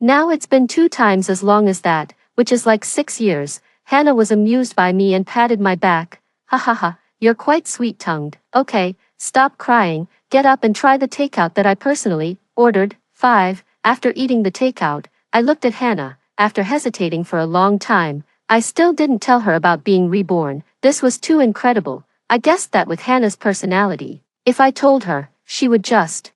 Now it's been 2 times as long as that, which is like 6 years. Hannah was amused by me and patted my back. Ha ha ha, you're quite sweet-tongued. Okay, stop crying, get up and try the takeout that I personally ordered. 5. After eating the takeout, I looked at Hannah. After hesitating for a long time, I still didn't tell her about being reborn. This was too incredible. I guessed that with Hannah's personality, if I told her, she would just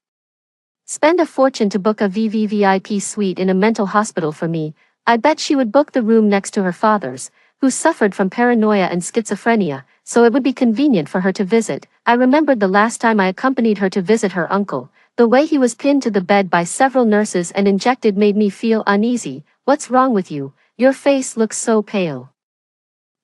spend a fortune to book a VVVIP suite in a mental hospital for me. I bet she would book the room next to her father's, who suffered from paranoia and schizophrenia, so it would be convenient for her to visit. I remembered the last time I accompanied her to visit her uncle. The way he was pinned to the bed by several nurses and injected made me feel uneasy. What's wrong with you? Your face looks so pale.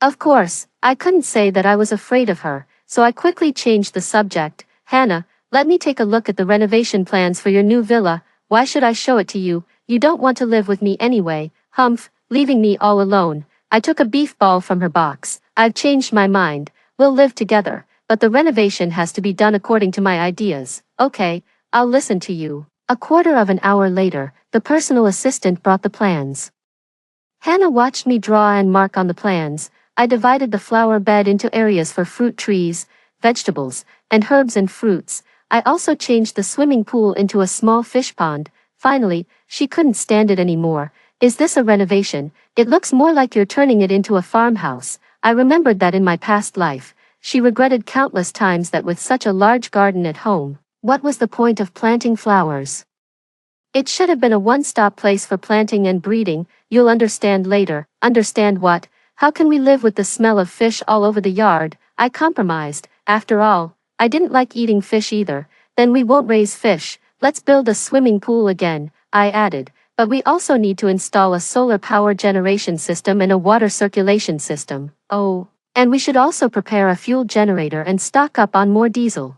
Of course, I couldn't say that I was afraid of her, so I quickly changed the subject. Hannah, let me take a look at the renovation plans for your new villa. Why should I show it to you? You don't want to live with me anyway. Humph, leaving me all alone. I took a beef ball from her box. I've changed my mind. We'll live together, but the renovation has to be done according to my ideas. Okay, I'll listen to you. A quarter of an hour later, the personal assistant brought the plans. Hannah watched me draw and mark on the plans. I divided the flower bed into areas for fruit trees, vegetables, and herbs and fruits. I also changed the swimming pool into a small fish pond. Finally, she couldn't stand it anymore. Is this a renovation? It looks more like you're turning it into a farmhouse. I remembered that in my past life, she regretted countless times that with such a large garden at home, what was the point of planting flowers? It should have been a one-stop place for planting and breeding. You'll understand later. Understand what? How can we live with the smell of fish all over the yard? I compromised. After all, I didn't like eating fish either. Then we won't raise fish. Let's build a swimming pool again, I added. But we also need to install a solar power generation system and a water circulation system. Oh, and we should also prepare a fuel generator and stock up on more diesel.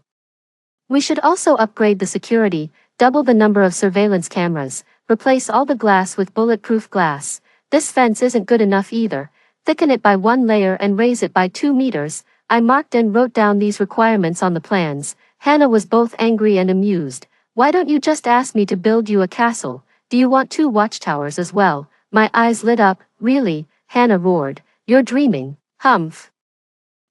We should also upgrade the security, double the number of surveillance cameras, replace all the glass with bulletproof glass. This fence isn't good enough either. Thicken it by 1 layer and raise it by 2 meters. I marked and wrote down these requirements on the plans. Hannah was both angry and amused. Why don't you just ask me to build you a castle? Do you want 2 watchtowers as well? My eyes lit up. Really? Hannah roared. You're dreaming. Humph.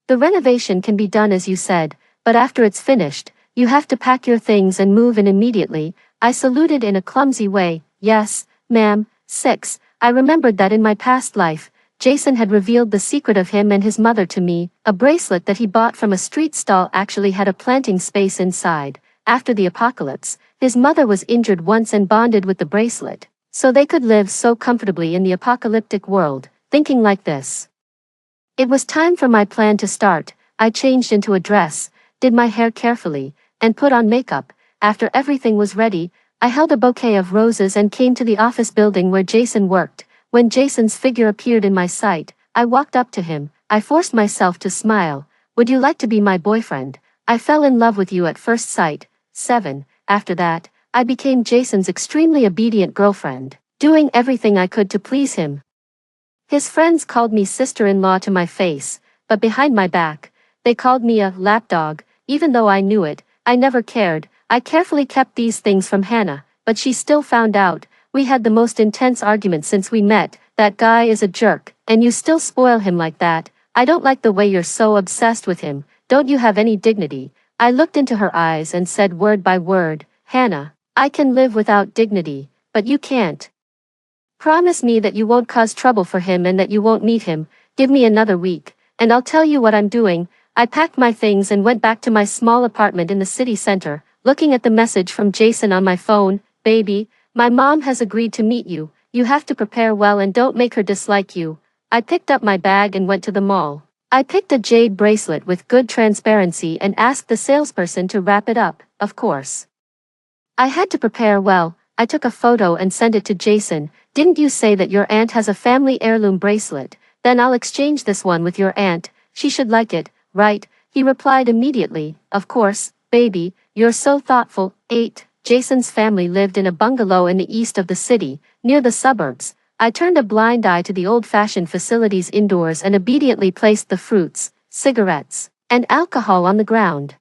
The renovation can be done as you said, but after it's finished, you have to pack your things and move in immediately. I saluted in a clumsy way. Yes, ma'am. 6. I remembered that in my past life, Jason had revealed the secret of him and his mother to me. A bracelet that he bought from a street stall actually had a planting space inside. After the apocalypse, his mother was injured once and bonded with the bracelet, so they could live so comfortably in the apocalyptic world, thinking like this. It was time for my plan to start. I changed into a dress, did my hair carefully, and put on makeup. After everything was ready, I held a bouquet of roses and came to the office building where Jason worked. When Jason's figure appeared in my sight, I walked up to him. I forced myself to smile. Would you like to be my boyfriend? I fell in love with you at first sight. 7. After that, I became Jason's extremely obedient girlfriend, doing everything I could to please him. His friends called me sister-in-law to my face, but behind my back, they called me a lapdog. Even though I knew it, I never cared. I carefully kept these things from Hannah, but she still found out. We had the most intense argument since we met. That guy is a jerk, and you still spoil him like that. I don't like the way you're so obsessed with him. Don't you have any dignity? I looked into her eyes and said word by word, Hannah, I can live without dignity, but you can't. Promise me that you won't cause trouble for him and that you won't meet him. Give me another week, and I'll tell you what I'm doing. I packed my things and went back to my small apartment in the city center, looking at the message from Jason on my phone. Baby, my mom has agreed to meet you. You have to prepare well and don't make her dislike you. I picked up my bag and went to the mall. I picked a jade bracelet with good transparency and asked the salesperson to wrap it up, of course. I had to prepare well. I took a photo and sent it to Jason. Didn't you say that your aunt has a family heirloom bracelet? Then I'll exchange this one with your aunt. She should like it, right? He replied immediately, of course, baby, you're so thoughtful. 8. Jason's family lived in a bungalow in the east of the city, near the suburbs. I turned a blind eye to the old-fashioned facilities indoors and obediently placed the fruits, cigarettes, and alcohol on the ground.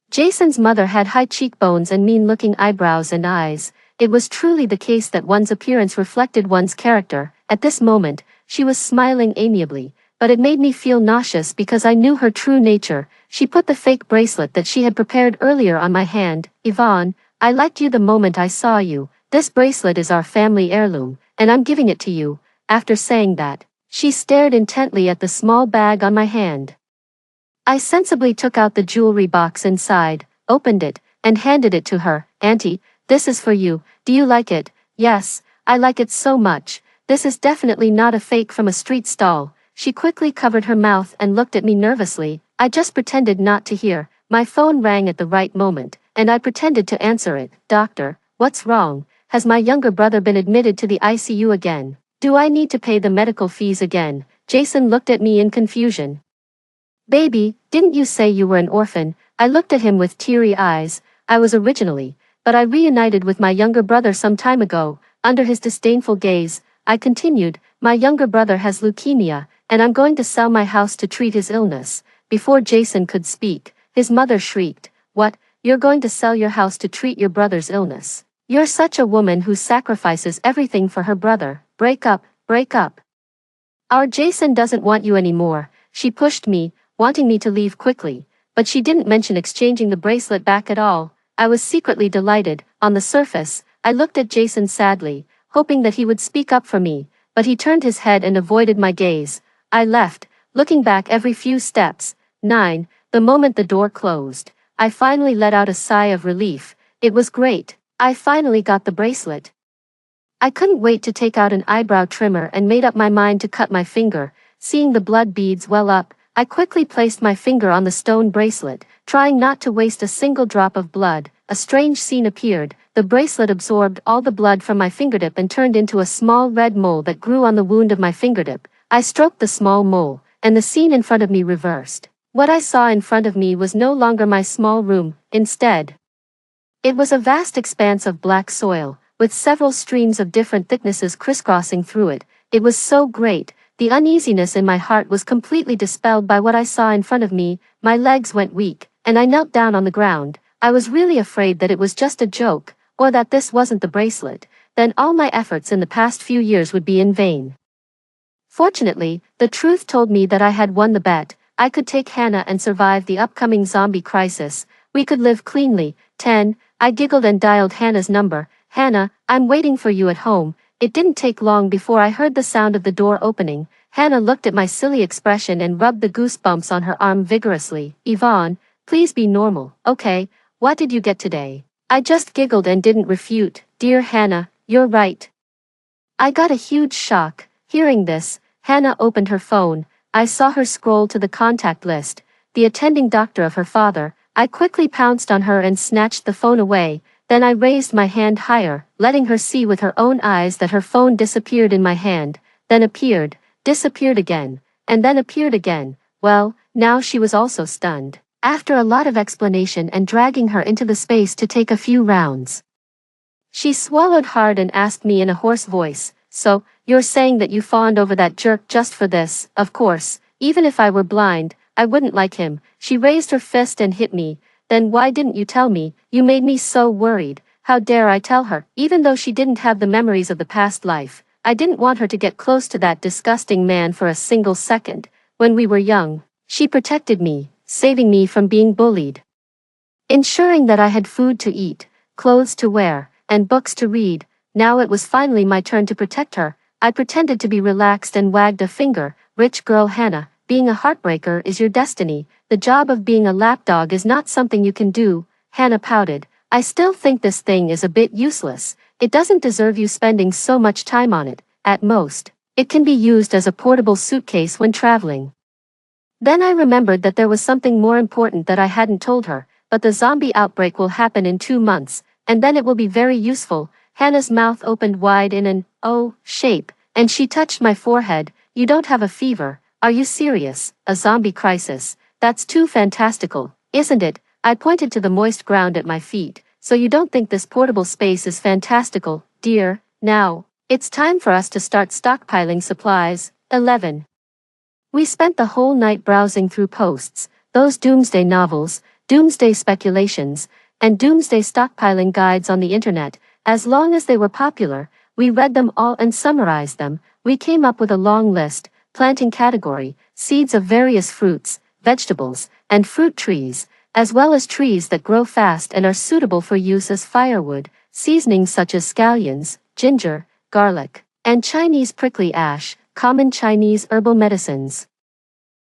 Jason's mother had high cheekbones and mean-looking eyebrows and eyes. It was truly the case that one's appearance reflected one's character. At this moment, she was smiling amiably, but it made me feel nauseous because I knew her true nature. She put the fake bracelet that she had prepared earlier on my hand. Yvonne, I liked you the moment I saw you. This bracelet is our family heirloom, and I'm giving it to you. After saying that, she stared intently at the small bag on my hand. I sensibly took out the jewelry box inside, opened it, and handed it to her. Auntie, this is for you. Do you like it? Yes, I like it so much. This is definitely not a fake from a street stall. She quickly covered her mouth and looked at me nervously. I just pretended not to hear. My phone rang at the right moment, and I pretended to answer it. Doctor, what's wrong? Has my younger brother been admitted to the ICU again? Do I need to pay the medical fees again? Jason looked at me in confusion. Baby, didn't you say you were an orphan? I looked at him with teary eyes. I was originally, but I reunited with my younger brother some time ago. Under his disdainful gaze, I continued, my younger brother has leukemia, and I'm going to sell my house to treat his illness. Before Jason could speak, his mother shrieked, "What? You're going to sell your house to treat your brother's illness? You're such a woman who sacrifices everything for her brother. Break up, break up. Our Jason doesn't want you anymore." She pushed me, wanting me to leave quickly, but she didn't mention exchanging the bracelet back at all. I was secretly delighted. On the surface, I looked at Jason sadly, hoping that he would speak up for me, but he turned his head and avoided my gaze. I left, looking back every few steps. 9. The moment the door closed, I finally let out a sigh of relief. It was great. I finally got the bracelet. I couldn't wait to take out an eyebrow trimmer and made up my mind to cut my finger. Seeing the blood beads well up, I quickly placed my finger on the stone bracelet, trying not to waste a single drop of blood. A strange scene appeared. The bracelet absorbed all the blood from my fingertip and turned into a small red mole that grew on the wound of my fingertip. I stroked the small mole, and the scene in front of me reversed. What I saw in front of me was no longer my small room. Instead, it was a vast expanse of black soil, with several streams of different thicknesses crisscrossing through it. It was so great. The uneasiness in my heart was completely dispelled by what I saw in front of me. My legs went weak, and I knelt down on the ground. I was really afraid that it was just a joke, or that this wasn't the bracelet. Then all my efforts in the past few years would be in vain. Fortunately, the truth told me that I had won the bet. I could take Hannah and survive the upcoming zombie crisis. We could live cleanly. 10. I giggled and dialed Hannah's number. "Hannah, I'm waiting for you at home." It didn't take long before I heard the sound of the door opening. Hannah looked at my silly expression and rubbed the goosebumps on her arm vigorously. "Yvonne, please be normal, okay? What did you get today?" I just giggled and didn't refute. "Dear Hannah, you're right. I got a huge shock." Hearing this, Hannah opened her phone. I saw her scroll to the contact list, the attending doctor of her father. I quickly pounced on her and snatched the phone away. Then I raised my hand higher, letting her see with her own eyes that her phone disappeared in my hand, then appeared, disappeared again, and then appeared again. Well, now she was also stunned. After a lot of explanation and dragging her into the space to take a few rounds, she swallowed hard and asked me in a hoarse voice, "So, you're saying that you fawned over that jerk just for this?" "Of course, even if I were blind, I wouldn't like him." She raised her fist and hit me. "Then why didn't you tell me? You made me so worried." How dare I tell her? Even though she didn't have the memories of the past life, I didn't want her to get close to that disgusting man for a single second. When we were young, she protected me, saving me from being bullied, ensuring that I had food to eat, clothes to wear, and books to read. Now it was finally my turn to protect her. I pretended to be relaxed and wagged a finger. "Rich girl Hannah, being a heartbreaker is your destiny. The job of being a lapdog is not something you can do." Hannah pouted. "I still think this thing is a bit useless. It doesn't deserve you spending so much time on it. At most, it can be used as a portable suitcase when traveling." Then I remembered that there was something more important that I hadn't told her, but the zombie outbreak will happen in 2 months, and then it will be very useful. Hannah's mouth opened wide in an "oh" shape, and she touched my forehead. "You don't have a fever, are you serious? A zombie crisis? That's too fantastical, isn't it?" I pointed to the moist ground at my feet. "So you don't think this portable space is fantastical, dear? Now, it's time for us to start stockpiling supplies." 11. We spent the whole night browsing through posts, those doomsday novels, doomsday speculations, and doomsday stockpiling guides on the internet. As long as they were popular, we read them all and summarized them. We came up with a long list: planting category, seeds of various fruits, vegetables, and fruit trees, as well as trees that grow fast and are suitable for use as firewood, seasonings such as scallions, ginger, garlic, and Chinese prickly ash, common Chinese herbal medicines,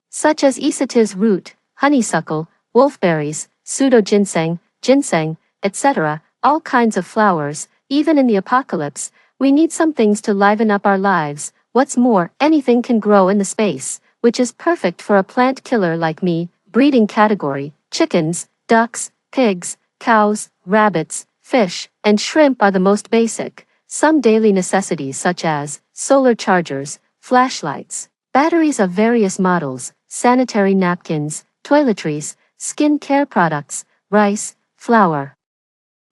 such as isatis root, honeysuckle, wolfberries, pseudo-ginseng, ginseng, etc., all kinds of flowers. Even in the apocalypse, we need some things to liven up our lives. What's more, anything can grow in the space, which is perfect for a plant killer like me. Breeding category: chickens, ducks, pigs, cows, rabbits, fish, and shrimp are the most basic. Some daily necessities such as solar chargers, flashlights, Batteries of various models, sanitary napkins, toiletries, skin care products, rice, flour,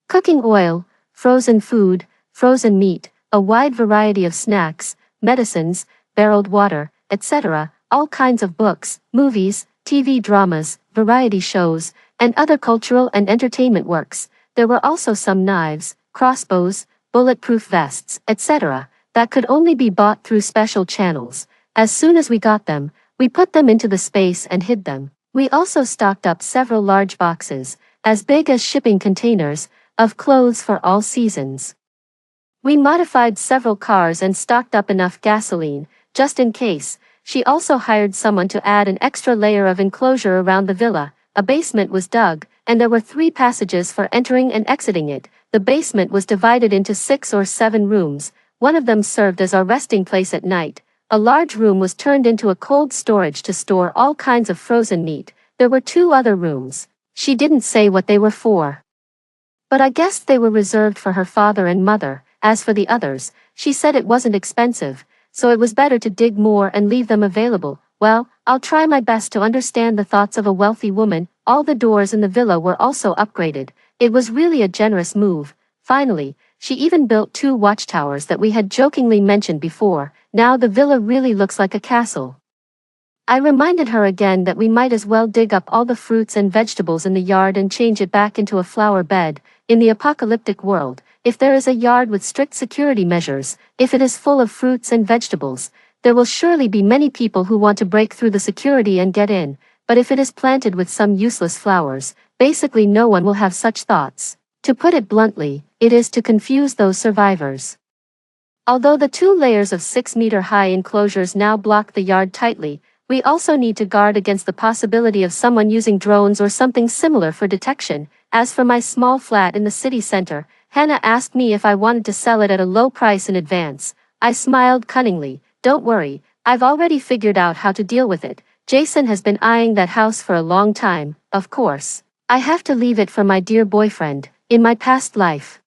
cooking oil, frozen food, frozen meat, a wide variety of snacks, medicines, barreled water, etc., all kinds of books, movies, TV dramas, variety shows, and other cultural and entertainment works. There were also some knives, crossbows, bulletproof vests, etc., that could only be bought through special channels. As soon as we got them, we put them into the space and hid them. We also stocked up several large boxes, as big as shipping containers, of clothes for all seasons. We modified several cars and stocked up enough gasoline, just in case. She also hired someone to add an extra layer of enclosure around the villa. A basement was dug, and there were 3 passages for entering and exiting it. The basement was divided into 6 or 7 rooms. One of them served as our resting place at night. A large room was turned into a cold storage to store all kinds of frozen meat. There were 2 other rooms. She didn't say what they were for, but I guessed they were reserved for her father and mother. As for the others, she said it wasn't expensive, so it was better to dig more and leave them available. Well, I'll try my best to understand the thoughts of a wealthy woman. All the doors in the villa were also upgraded. It was really a generous move. Finally, she even built 2 watchtowers that we had jokingly mentioned before. Now the villa really looks like a castle. I reminded her again that we might as well dig up all the fruits and vegetables in the yard and change it back into a flower bed. In the apocalyptic world, if there is a yard with strict security measures, if it is full of fruits and vegetables, there will surely be many people who want to break through the security and get in. But if it is planted with some useless flowers, basically no one will have such thoughts. To put it bluntly, it is to confuse those survivors. Although the 2 layers of 6-meter-high enclosures now block the yard tightly, we also need to guard against the possibility of someone using drones or something similar for detection. As for my small flat in the city center, Hannah asked me if I wanted to sell it at a low price in advance. I smiled cunningly. Don't worry, I've already figured out how to deal with it. Jason has been eyeing that house for a long time. Of course, I have to leave it for my dear boyfriend. In my past life,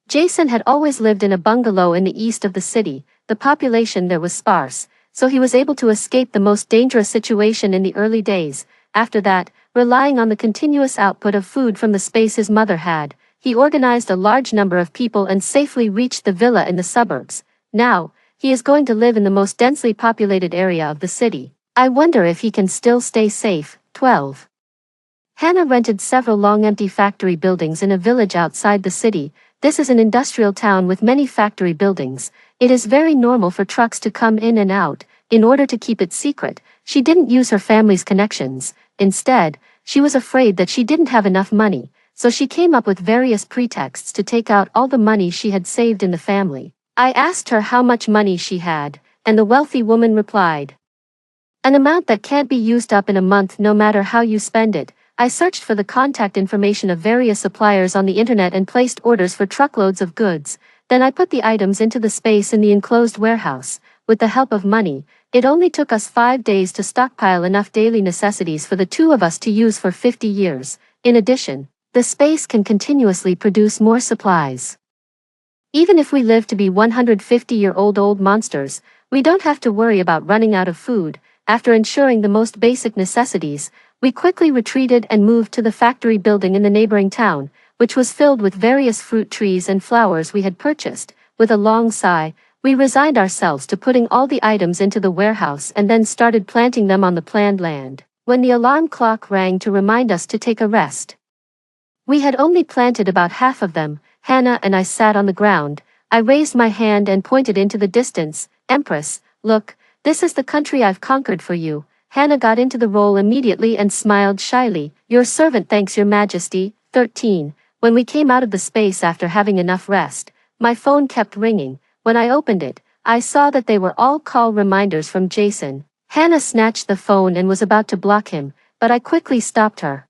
Jason had always lived in a bungalow in the east of the city. The population there was sparse, so he was able to escape the most dangerous situation in the early days. After that, relying on the continuous output of food from the space his mother had, he organized a large number of people and safely reached the villa in the suburbs. Now, he is going to live in the most densely populated area of the city. I wonder if he can still stay safe. 12. Hannah rented several long empty factory buildings in a village outside the city. This is an industrial town with many factory buildings. It is very normal for trucks to come in and out. In order to keep it secret, she didn't use her family's connections. Instead, she was afraid that she didn't have enough money, so she came up with various pretexts to take out all the money she had saved in the family. I asked her how much money she had, and the wealthy woman replied, "An amount that can't be used up in a month no matter how you spend it." I searched for the contact information of various suppliers on the internet and placed orders for truckloads of goods. Then I put the items into the space in the enclosed warehouse. With the help of money, it only took us 5 days to stockpile enough daily necessities for the 2 of us to use for 50 years. In addition, the space can continuously produce more supplies. Even if we live to be 150-year-old monsters, we don't have to worry about running out of food. After ensuring the most basic necessities, we quickly retreated and moved to the factory building in the neighboring town, which was filled with various fruit trees and flowers we had purchased. With a long sigh, we resigned ourselves to putting all the items into the warehouse and then started planting them on the planned land. When the alarm clock rang to remind us to take a rest, we had only planted about half of them. Hannah and I sat on the ground. I raised my hand and pointed into the distance. "Empress, look, this is the country I've conquered for you." Hannah got into the role immediately and smiled shyly. "Your servant thanks your majesty." 13. When we came out of the space after having enough rest, my phone kept ringing. When I opened it, I saw that they were all call reminders from Jason. Hannah snatched the phone and was about to block him, but I quickly stopped her.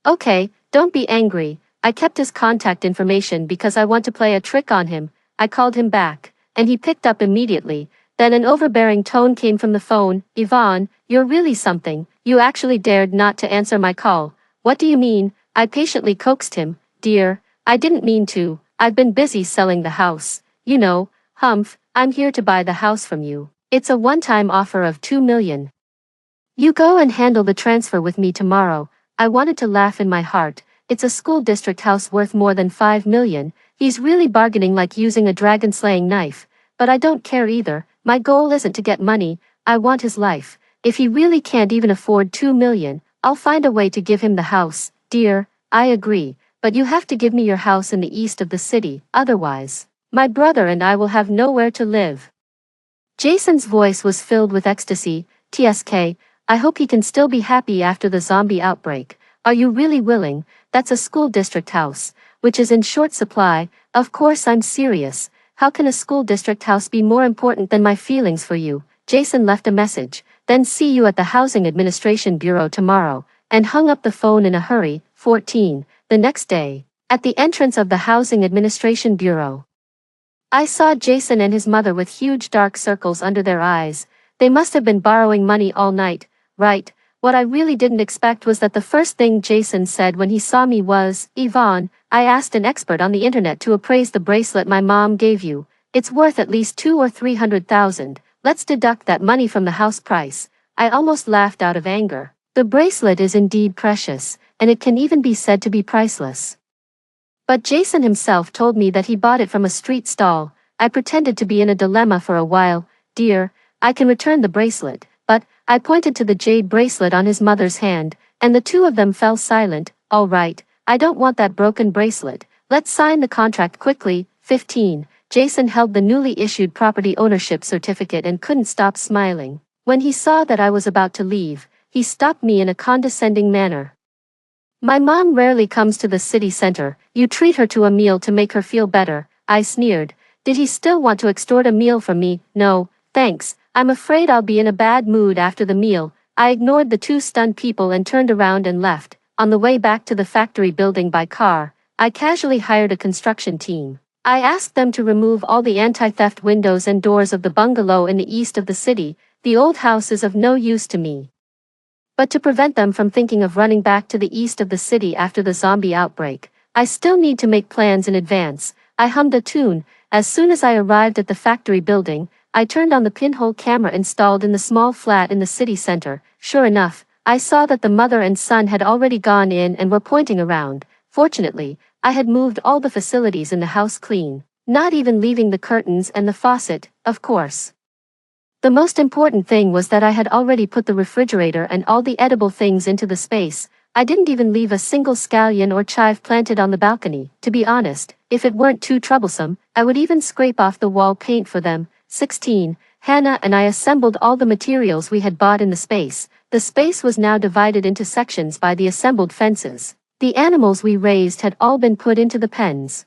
"Okay, don't be angry. I kept his contact information because I want to play a trick on him." I called him back, and he picked up immediately. Then an overbearing tone came from the phone. "Yvonne, you're really something. You actually dared not to answer my call." "What do you mean?" I patiently coaxed him. "Dear, I didn't mean to. I've been busy selling the house. You know, Humph, I'm here to buy the house from you. It's a one-time offer of 2 million. You go and handle the transfer with me tomorrow. I wanted to laugh in my heart. It's a school district house worth more than 5 million. He's really bargaining like using a dragon-slaying knife. But I don't care either. My goal isn't to get money. I want his life. If he really can't even afford 2 million, I'll find a way to give him the house. Dear, I agree. But you have to give me your house in the east of the city. Otherwise, my brother and I will have nowhere to live. Jason's voice was filled with ecstasy. TSK, I hope he can still be happy after the zombie outbreak. Are you really willing? That's a school district house, which is in short supply. Of course I'm serious. How can a school district house be more important than my feelings for you? Jason left a message, then see you at the Housing Administration Bureau tomorrow, and hung up the phone in a hurry. 14. The next day, at the entrance of the Housing Administration Bureau, I saw Jason and his mother with huge dark circles under their eyes. They must have been borrowing money all night. Right, what I really didn't expect was that the first thing Jason said when he saw me was, Yvonne, I asked an expert on the internet to appraise the bracelet my mom gave you. It's worth at least 200,000 or 300,000. Let's deduct that money from the house price. I almost laughed out of anger. The bracelet is indeed precious, and it can even be said to be priceless. But Jason himself told me that he bought it from a street stall. I pretended to be in a dilemma for a while. Dear, I can return the bracelet, but I pointed to the jade bracelet on his mother's hand, and the two of them fell silent. All right, I don't want that broken bracelet. Let's sign the contract quickly. 15. Jason held the newly issued property ownership certificate and couldn't stop smiling. When he saw that I was about to leave, he stopped me in a condescending manner. My mom rarely comes to the city center. You treat her to a meal to make her feel better. I sneered. Did he still want to extort a meal from me? No, thanks. I'm afraid I'll be in a bad mood after the meal. I ignored the two stunned people and turned around and left. On the way back to the factory building by car, I casually hired a construction team. I asked them to remove all the anti-theft windows and doors of the bungalow in the east of the city. The old house is of no use to me. But to prevent them from thinking of running back to the east of the city after the zombie outbreak, I still need to make plans in advance. I hummed a tune. As soon as I arrived at the factory building, I turned on the pinhole camera installed in the small flat in the city center. Sure enough, I saw that the mother and son had already gone in and were pointing around. Fortunately, I had moved all the facilities in the house clean, not even leaving the curtains and the faucet, of course. The most important thing was that I had already put the refrigerator and all the edible things into the space. I didn't even leave a single scallion or chive planted on the balcony. To be honest, if it weren't too troublesome, I would even scrape off the wall paint for them. 16. Hannah and I assembled all the materials we had bought in the space. The space was now divided into sections by the assembled fences. The animals we raised had all been put into the pens,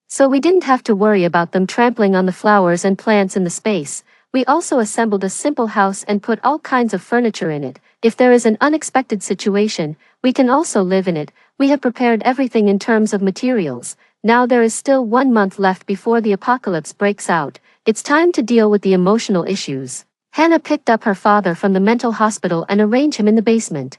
so we didn't have to worry about them trampling on the flowers and plants in the space. We also assembled a simple house and put all kinds of furniture in it. If there is an unexpected situation, we can also live in it. We have prepared everything in terms of materials. Now there is still 1 month left before the apocalypse breaks out. It's time to deal with the emotional issues. Hannah picked up her father from the mental hospital and arranged him in the basement.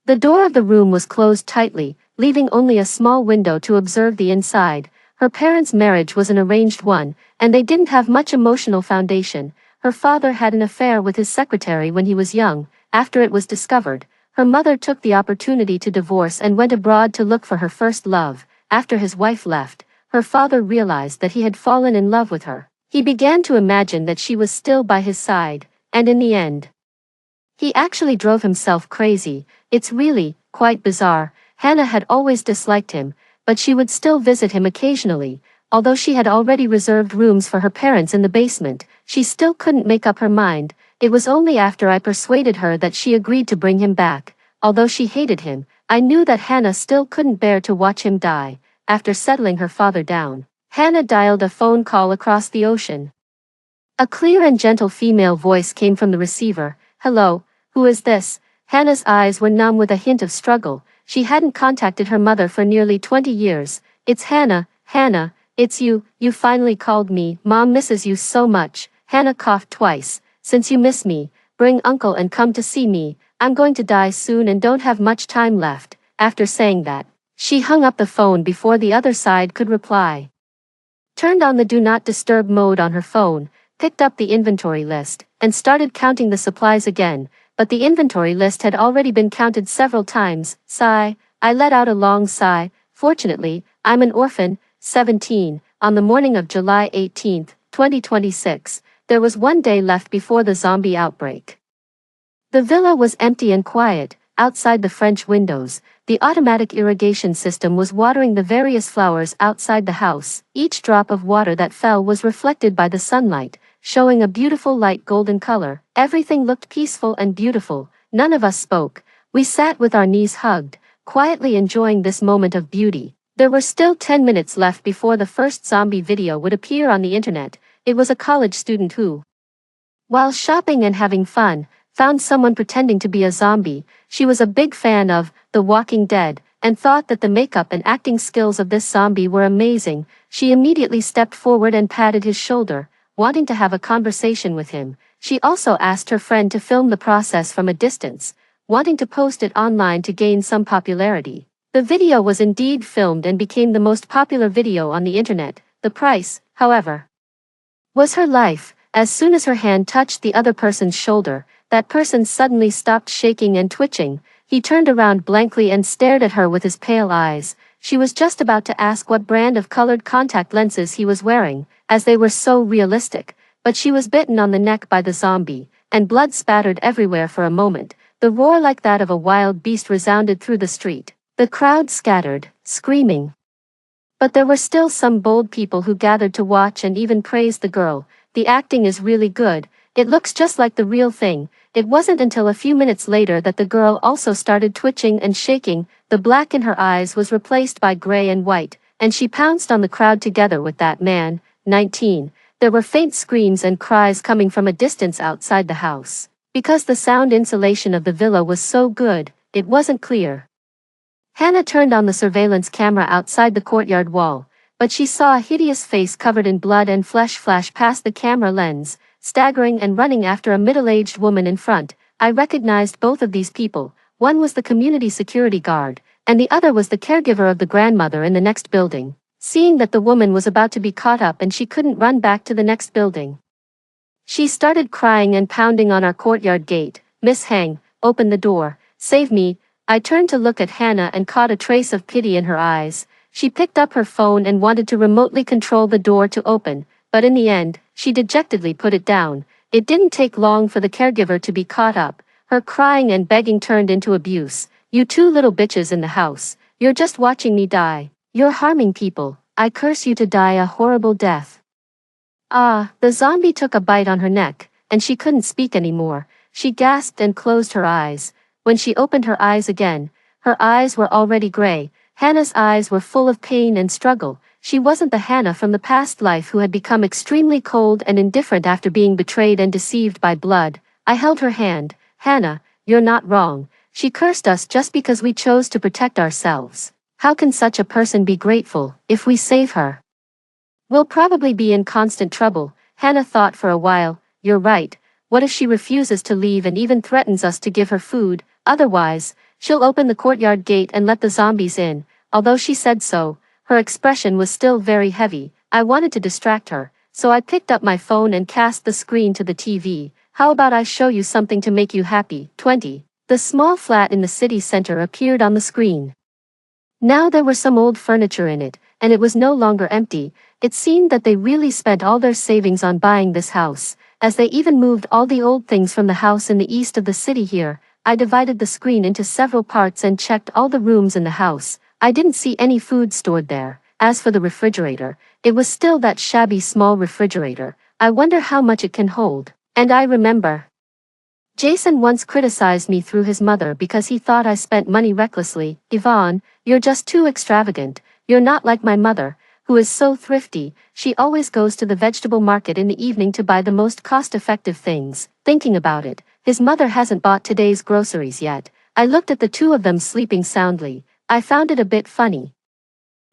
The door of the room was closed tightly, leaving only a small window to observe the inside. Her parents' marriage was an arranged one, and they didn't have much emotional foundation. Her father had an affair with his secretary when he was young. After it was discovered, her mother took the opportunity to divorce and went abroad to look for her first love. After his wife left, her father realized that he had fallen in love with her. He began to imagine that she was still by his side, and in the end, he actually drove himself crazy. It's really quite bizarre. Hannah had always disliked him, but she would still visit him occasionally. Although she had already reserved rooms for her parents in the basement, she still couldn't make up her mind. It was only after I persuaded her that she agreed to bring him back. Although she hated him, I knew that Hannah still couldn't bear to watch him die. After settling her father down, Hannah dialed a phone call across the ocean. A clear and gentle female voice came from the receiver. Hello, who is this? Hannah's eyes were numb with a hint of struggle. She hadn't contacted her mother for nearly 20 years. It's Hannah. Hannah, it's you. You finally called me. Mom misses you so much. Hannah coughed twice. Since you miss me, bring uncle and come to see me. I'm going to die soon and don't have much time left. After saying that, she hung up the phone before the other side could reply. Turned on the do not disturb mode on her phone. picked up the inventory list, and started counting the supplies again, but the inventory list had already been counted several times. Sigh. I let out a long sigh. Fortunately, I'm an orphan, 17. On the morning of July 18, 2026, there was one day left before the zombie outbreak. The villa was empty and quiet. Outside the French windows, the automatic irrigation system was watering the various flowers outside the house. Each drop of water that fell was reflected by the sunlight, showing a beautiful light golden color. Everything looked peaceful and beautiful. None of us spoke. We sat with our knees hugged, quietly enjoying this moment of beauty. There were still 10 minutes left before the first zombie video would appear on the internet. It was a college student who, while shopping and having fun, found someone pretending to be a zombie. She was a big fan of The Walking Dead, and thought that the makeup and acting skills of this zombie were amazing. She immediately stepped forward and patted his shoulder, wanting to have a conversation with him. She also asked her friend to film the process from a distance, wanting to post it online to gain some popularity. The video was indeed filmed and became the most popular video on the internet. The price, however, was her life. As soon as her hand touched the other person's shoulder, that person suddenly stopped shaking and twitching. He turned around blankly and stared at her with his pale eyes. She was just about to ask what brand of colored contact lenses he was wearing, as they were so realistic, but she was bitten on the neck by the zombie, and blood spattered everywhere for a moment. The roar like that of a wild beast resounded through the street. The crowd scattered, screaming. But there were still some bold people who gathered to watch and even praised the girl. The acting is really good. It looks just like the real thing. It wasn't until a few minutes later that the girl also started twitching and shaking. The black in her eyes was replaced by gray and white, and she pounced on the crowd together with that man, 19. There were faint screams and cries coming from a distance outside the house. Because the sound insulation of the villa was so good, it wasn't clear. Hannah turned on the surveillance camera outside the courtyard wall, but she saw a hideous face covered in blood and flesh flash past the camera lens, staggering and running after a middle-aged woman in front. I recognized both of these people. One was the community security guard, and the other was the caregiver of the grandmother in the next building. Seeing that the woman was about to be caught up and she couldn't run back to the next building, she started crying and pounding on our courtyard gate. "Miss Hang, open the door. Save me." I turned to look at Hannah and caught a trace of pity in her eyes. She picked up her phone and wanted to remotely control the door to open, but in the end, she dejectedly put it down. It didn't take long for the caregiver to be caught up. Her crying and begging turned into abuse. "You two little bitches in the house, you're just watching me die. You're harming people. I curse you to die a horrible death." Ah, the zombie took a bite on her neck, and she couldn't speak anymore. She gasped and closed her eyes. When she opened her eyes again, her eyes were already gray. Hannah's eyes were full of pain and struggle. She wasn't the Hannah from the past life who had become extremely cold and indifferent after being betrayed and deceived by blood. I held her hand. "Hannah, you're not wrong. She cursed us just because we chose to protect ourselves. How can such a person be grateful? If we save her, we'll probably be in constant trouble." Hannah thought for a while. "You're right. What if she refuses to leave and even threatens us to give her food? Otherwise, she'll open the courtyard gate and let the zombies in." Although she said so, her expression was still very heavy. I wanted to distract her, so I picked up my phone and cast the screen to the TV. "How about I show you something to make you happy?" 20. The small flat in the city center appeared on the screen. Now there was some old furniture in it, and it was no longer empty. It seemed that they really spent all their savings on buying this house, as they even moved all the old things from the house in the east of the city here. I divided the screen into several parts and checked all the rooms in the house. I didn't see any food stored there. As for the refrigerator, it was still that shabby small refrigerator. I wonder how much it can hold. And I remember Jason once criticized me through his mother because he thought I spent money recklessly. "Yvonne, you're just too extravagant. You're not like my mother, who is so thrifty. She always goes to the vegetable market in the evening to buy the most cost-effective things." Thinking about it, his mother hasn't bought today's groceries yet. I looked at the two of them sleeping soundly. I found it a bit funny.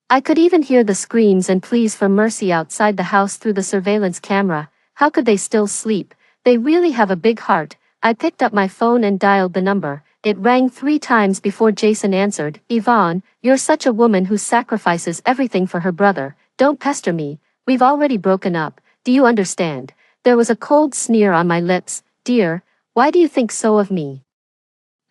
I could even hear the screams and pleas for mercy outside the house through the surveillance camera. How could they still sleep? They really have a big heart. I picked up my phone and dialed the number. It rang 3 times before Jason answered. "Yvonne, you're such a woman who sacrifices everything for her brother. Don't pester me. We've already broken up. Do you understand? There was a cold sneer on my lips. Dear, why do you think so of me?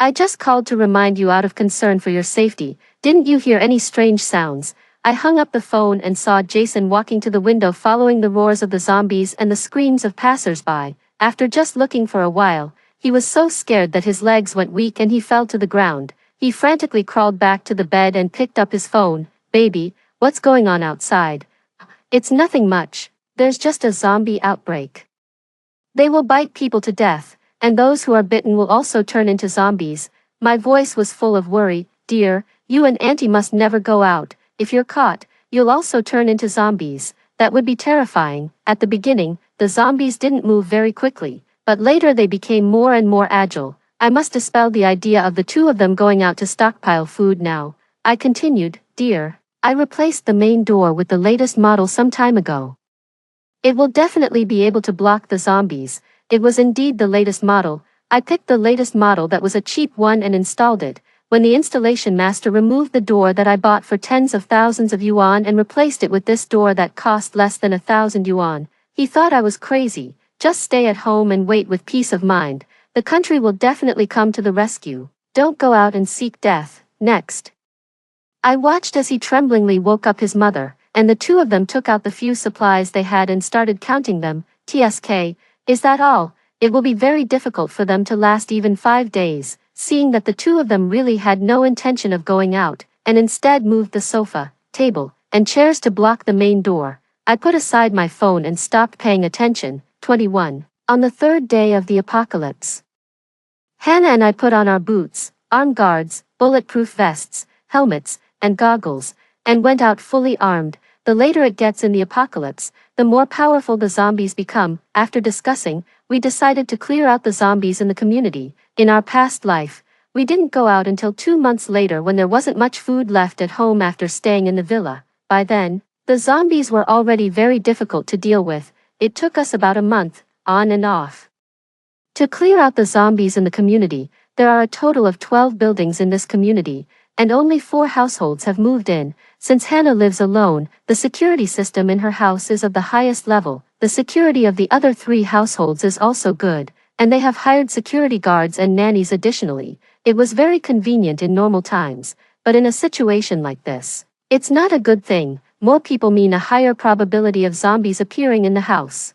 I just called to remind you out of concern for your safety. Didn't you hear any strange sounds? I hung up the phone and saw Jason walking to the window following the roars of the zombies and the screams of passers-by. After just looking for a while, he was so scared that his legs went weak and he fell to the ground. He frantically crawled back to the bed and picked up his phone. Baby, what's going on outside? It's nothing much. There's just a zombie outbreak. They will bite people to death, and those who are bitten will also turn into zombies. My voice was full of worry. Dear, you and Auntie must never go out. If you're caught, you'll also turn into zombies. That would be terrifying. At the beginning, the zombies didn't move very quickly, but later they became more and more agile. I must dispel the idea of the two of them going out to stockpile food now. I continued, Dear, I replaced the main door with the latest model some time ago. It will definitely be able to block the zombies. It was indeed the latest model. I picked the latest model that was a cheap one and installed it. When the installation master removed the door that I bought for tens of thousands of yuan and replaced it with this door that cost less than 1,000 yuan, he thought I was crazy. Just stay at home and wait with peace of mind. The country will definitely come to the rescue. Don't go out and seek death. Next. I watched as he tremblingly woke up his mother, and the two of them took out the few supplies they had and started counting them. TSK, is that all? It will be very difficult for them to last even 5 days, seeing that the two of them really had no intention of going out, and instead moved the sofa, table, and chairs to block the main door. I put aside my phone and stopped paying attention. 21. On the third day of the apocalypse, Hannah and I put on our boots, arm guards, bulletproof vests, helmets, and goggles, and went out fully armed. The later it gets in the apocalypse, the more powerful the zombies become. After discussing, we decided to clear out the zombies in the community. In our past life, we didn't go out until 2 months later when there wasn't much food left at home after staying in the villa. By then, the zombies were already very difficult to deal with. It took us about a month, on and off, to clear out the zombies in the community. There are a total of 12 buildings in this community, and only 4 households have moved in. Since Hannah lives alone, the security system in her house is of the highest level. The security of the other 3 households is also good, and they have hired security guards and nannies additionally. It was very convenient in normal times, but in a situation like this, it's not a good thing. More people mean a higher probability of zombies appearing in the house.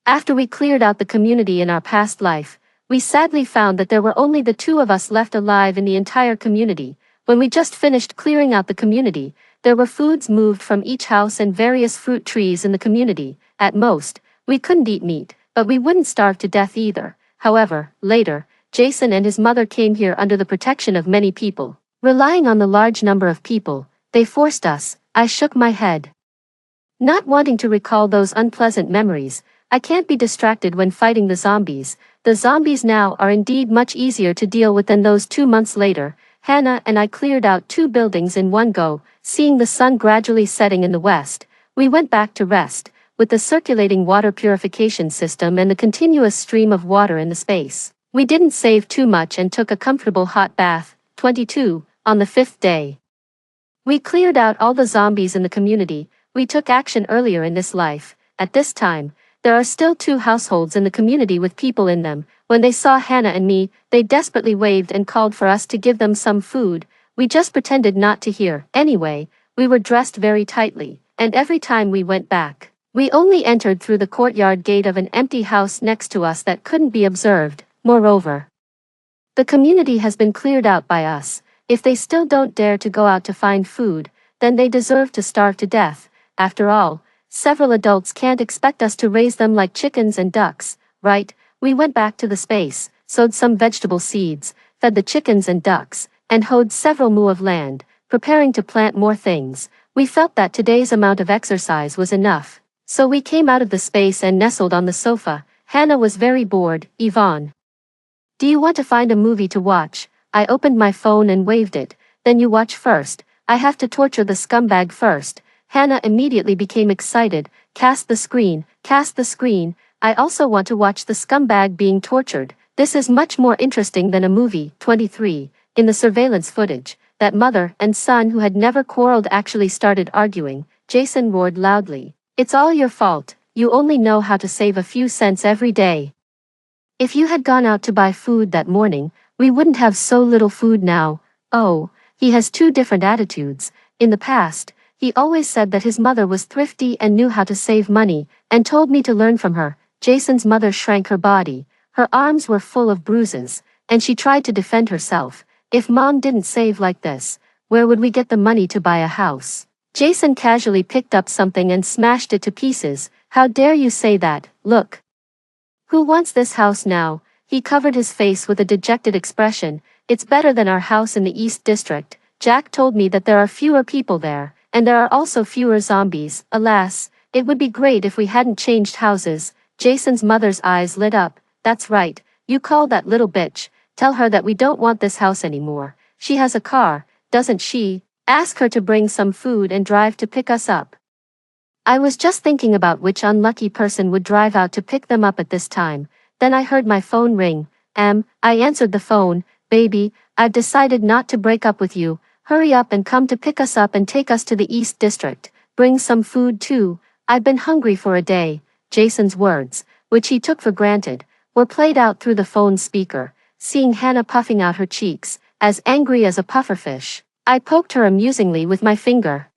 After we cleared out the community in our past life, we sadly found that there were only the 2 of us left alive in the entire community. When we just finished clearing out the community, there were foods moved from each house and various fruit trees in the community. At most, we couldn't eat meat, but we wouldn't starve to death either. However, later, Jason and his mother came here under the protection of many people. Relying on the large number of people, they forced us. I shook my head, not wanting to recall those unpleasant memories. I can't be distracted when fighting the zombies. The zombies now are indeed much easier to deal with than those 2 months later. Hannah and I cleared out 2 buildings in one go. Seeing the sun gradually setting in the west, we went back to rest. With the circulating water purification system and the continuous stream of water in the space, we didn't save too much and took a comfortable hot bath. 22. On the 5th day, we cleared out all the zombies in the community. We took action earlier in this life. At this time, there are still 2 households in the community with people in them. When they saw Hannah and me, they desperately waved and called for us to give them some food. We just pretended not to hear. Anyway, we were dressed very tightly, and every time we went back, we only entered through the courtyard gate of an empty house next to us that couldn't be observed. Moreover, the community has been cleared out by us. If they still don't dare to go out to find food, then they deserve to starve to death. After all, several adults can't expect us to raise them like chickens and ducks, right? We went back to the space, sowed some vegetable seeds, fed the chickens and ducks, and hoed several mu of land, preparing to plant more things. We felt that today's amount of exercise was enough, so we came out of the space and nestled on the sofa. Hannah was very bored. Yvonne, do you want to find a movie to watch? I opened my phone and waved it. Then you watch first. I have to torture the scumbag first. Hannah immediately became excited. Cast the screen, cast the screen. I also want to watch the scumbag being tortured. This is much more interesting than a movie. 23. In the surveillance footage, that mother and son who had never quarreled actually started arguing. Jason roared loudly. It's all your fault. you only know how to save a few cents every day. If you had gone out to buy food that morning, we wouldn't have so little food now. Oh, he has two different attitudes. In the past, he always said that his mother was thrifty and knew how to save money, and told me to learn from her. Jason's mother shrank her body. Her arms were full of bruises, and she tried to defend herself. If mom didn't save like this, where would we get the money to buy a house? Jason casually picked up something and smashed it to pieces. How dare you say that? Look. Who wants this house now? He covered his face with a dejected expression. It's better than our house in the East District. Jack told me that there are fewer people there, and there are also fewer zombies. Alas, it would be great if we hadn't changed houses. Jason's mother's eyes lit up. That's right, you call that little bitch. Tell her that we don't want this house anymore. She has a car, doesn't she? Ask her to bring some food and drive to pick us up. I was just thinking about which unlucky person would drive out to pick them up at this time. Then I heard my phone ring. I answered the phone. Baby, I've decided not to break up with you. Hurry up and come to pick us up and take us to the East District. Bring some food too. I've been hungry for a day. Jason's words, which he took for granted, were played out through the phone's speaker. Seeing Hannah puffing out her cheeks, as angry as a pufferfish, I poked her amusingly with my finger.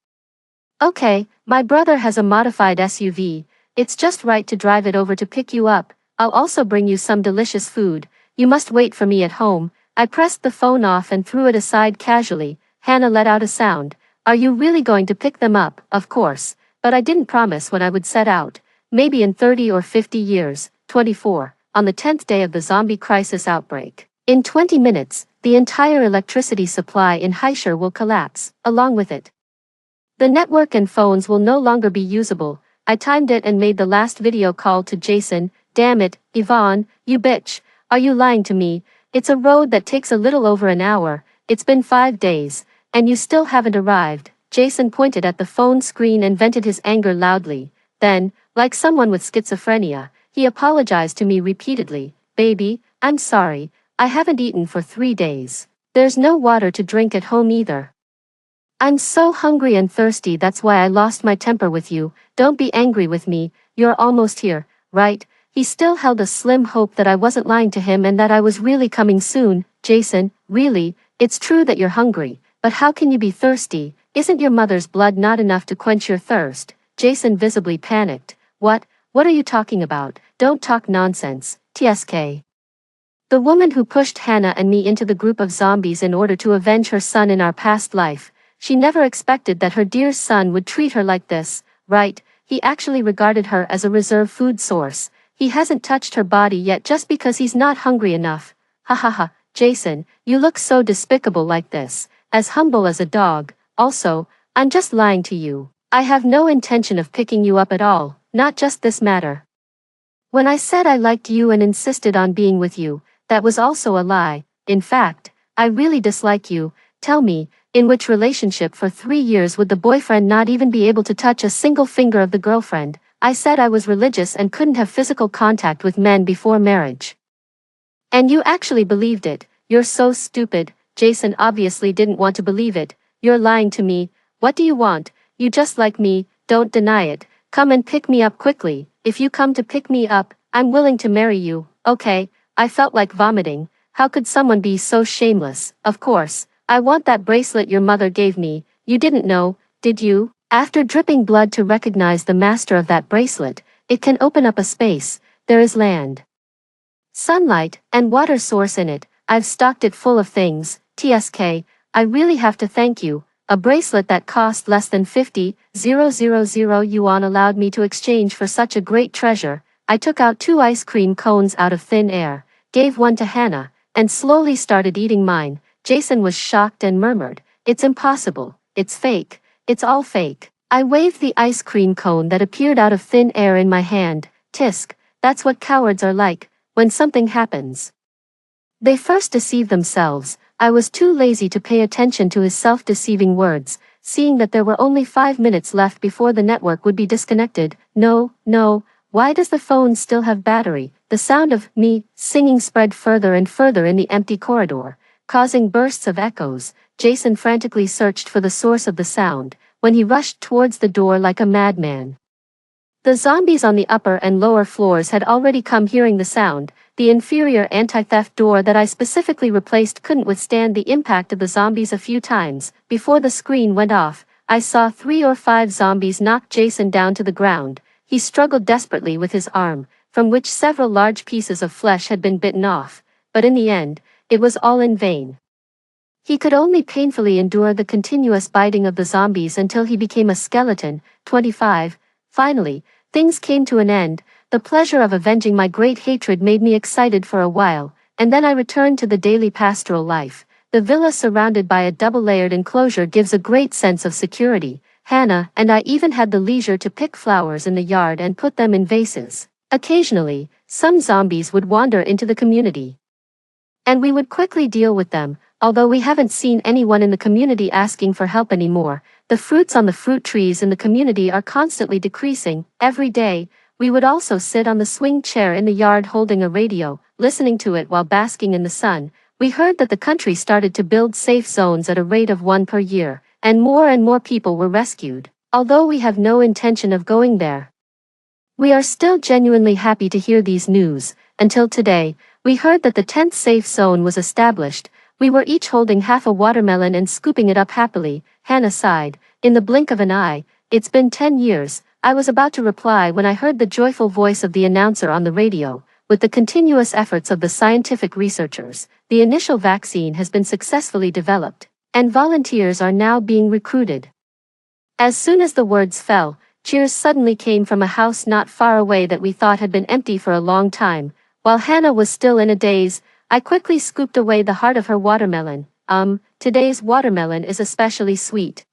Okay, my brother has a modified SUV. It's just right to drive it over to pick you up. I'll also bring you some delicious food. You must wait for me at home. I pressed the phone off and threw it aside casually. Hannah let out a sound. Are you really going to pick them up? Of course, but I didn't promise when I would set out. Maybe in 30 or 50 years. 24. On the 10th day of the zombie crisis outbreak. In 20 minutes, the entire electricity supply in Haishar will collapse, along with it. The network and phones will no longer be usable. I timed it and made the last video call to Jason. Damn it, Yvonne, you bitch. Are you lying to me? It's a road that takes a little over an hour. It's been 5 days, and you still haven't arrived. Jason pointed at the phone screen and vented his anger loudly. Then, like someone with schizophrenia, he apologized to me repeatedly. Baby, I'm sorry. I haven't eaten for 3 days. There's no water to drink at home either. I'm so hungry and thirsty, that's why I lost my temper with you. Don't be angry with me, you're almost here, right? He still held a slim hope that I wasn't lying to him and that I was really coming soon. Jason, really, it's true that you're hungry, but how can you be thirsty? Isn't your mother's blood not enough to quench your thirst? Jason visibly panicked. What are you talking about? Don't talk nonsense, TSK. The woman who pushed Hannah and me into the group of zombies in order to avenge her son in our past life. She never expected that her dear son would treat her like this, right? He actually regarded her as a reserve food source. He hasn't touched her body yet just because he's not hungry enough. Ha ha ha, Jason, you look so despicable like this, as humble as a dog. Also, I'm just lying to you. I have no intention of picking you up at all, not just this matter. When I said I liked you and insisted on being with you, that was also a lie. In fact, I really dislike you. Tell me, in which relationship for 3 years would the boyfriend not even be able to touch a single finger of the girlfriend? I said I was religious and couldn't have physical contact with men before marriage. And you actually believed it. You're so stupid. Jason obviously didn't want to believe it. You're lying to me. What do you want? You just like me, don't deny it. Come and pick me up quickly. If you come to pick me up, I'm willing to marry you. Okay, I felt like vomiting. How could someone be so shameless? Of course. I want that bracelet your mother gave me. You didn't know, did you? After dripping blood to recognize the master of that bracelet, it can open up a space. There is land, sunlight, and water source in it. I've stocked it full of things. TSK, I really have to thank you. A bracelet that cost less than 50,000 yuan allowed me to exchange for such a great treasure. I took out 2 ice cream cones out of thin air, gave one to Hannah, and slowly started eating mine. Jason was shocked and murmured, "It's impossible, it's fake, it's all fake." I waved the ice cream cone that appeared out of thin air in my hand. Tisk, that's what cowards are like, when something happens. They first deceive themselves. I was too lazy to pay attention to his self-deceiving words, seeing that there were only 5 minutes left before the network would be disconnected. No, why does the phone still have battery? The sound of me singing spread further and further in the empty corridor, causing bursts of echoes. Jason frantically searched for the source of the sound, when he rushed towards the door like a madman. The zombies on the upper and lower floors had already come hearing the sound. The inferior anti-theft door that I specifically replaced couldn't withstand the impact of the zombies a few times. Before the screen went off, I saw 3 or 5 zombies knock Jason down to the ground. He struggled desperately with his arm, from which several large pieces of flesh had been bitten off, but in the end, it was all in vain. He could only painfully endure the continuous biting of the zombies until he became a skeleton. 25. Finally, things came to an end. The pleasure of avenging my great hatred made me excited for a while, and then I returned to the daily pastoral life. The villa surrounded by a double-layered enclosure gives a great sense of security. Hannah and I even had the leisure to pick flowers in the yard and put them in vases. Occasionally, some zombies would wander into the community, and we would quickly deal with them. Although we haven't seen anyone in the community asking for help anymore, the fruits on the fruit trees in the community are constantly decreasing. Every day, we would also sit on the swing chair in the yard holding a radio, listening to it while basking in the sun. We heard that the country started to build safe zones at a rate of 1 per year, and more people were rescued. Although we have no intention of going there, we are still genuinely happy to hear these news. Until today, we heard that the 10th safe zone was established. We were each holding half a watermelon and scooping it up happily. Hannah sighed. In the blink of an eye, it's been 10 years. I was about to reply when I heard the joyful voice of the announcer on the radio. With the continuous efforts of the scientific researchers, the initial vaccine has been successfully developed, and volunteers are now being recruited. As soon as the words fell, cheers suddenly came from a house not far away that we thought had been empty for a long time. While Hannah was still in a daze, I quickly scooped away the heart of her watermelon. Today's watermelon is especially sweet.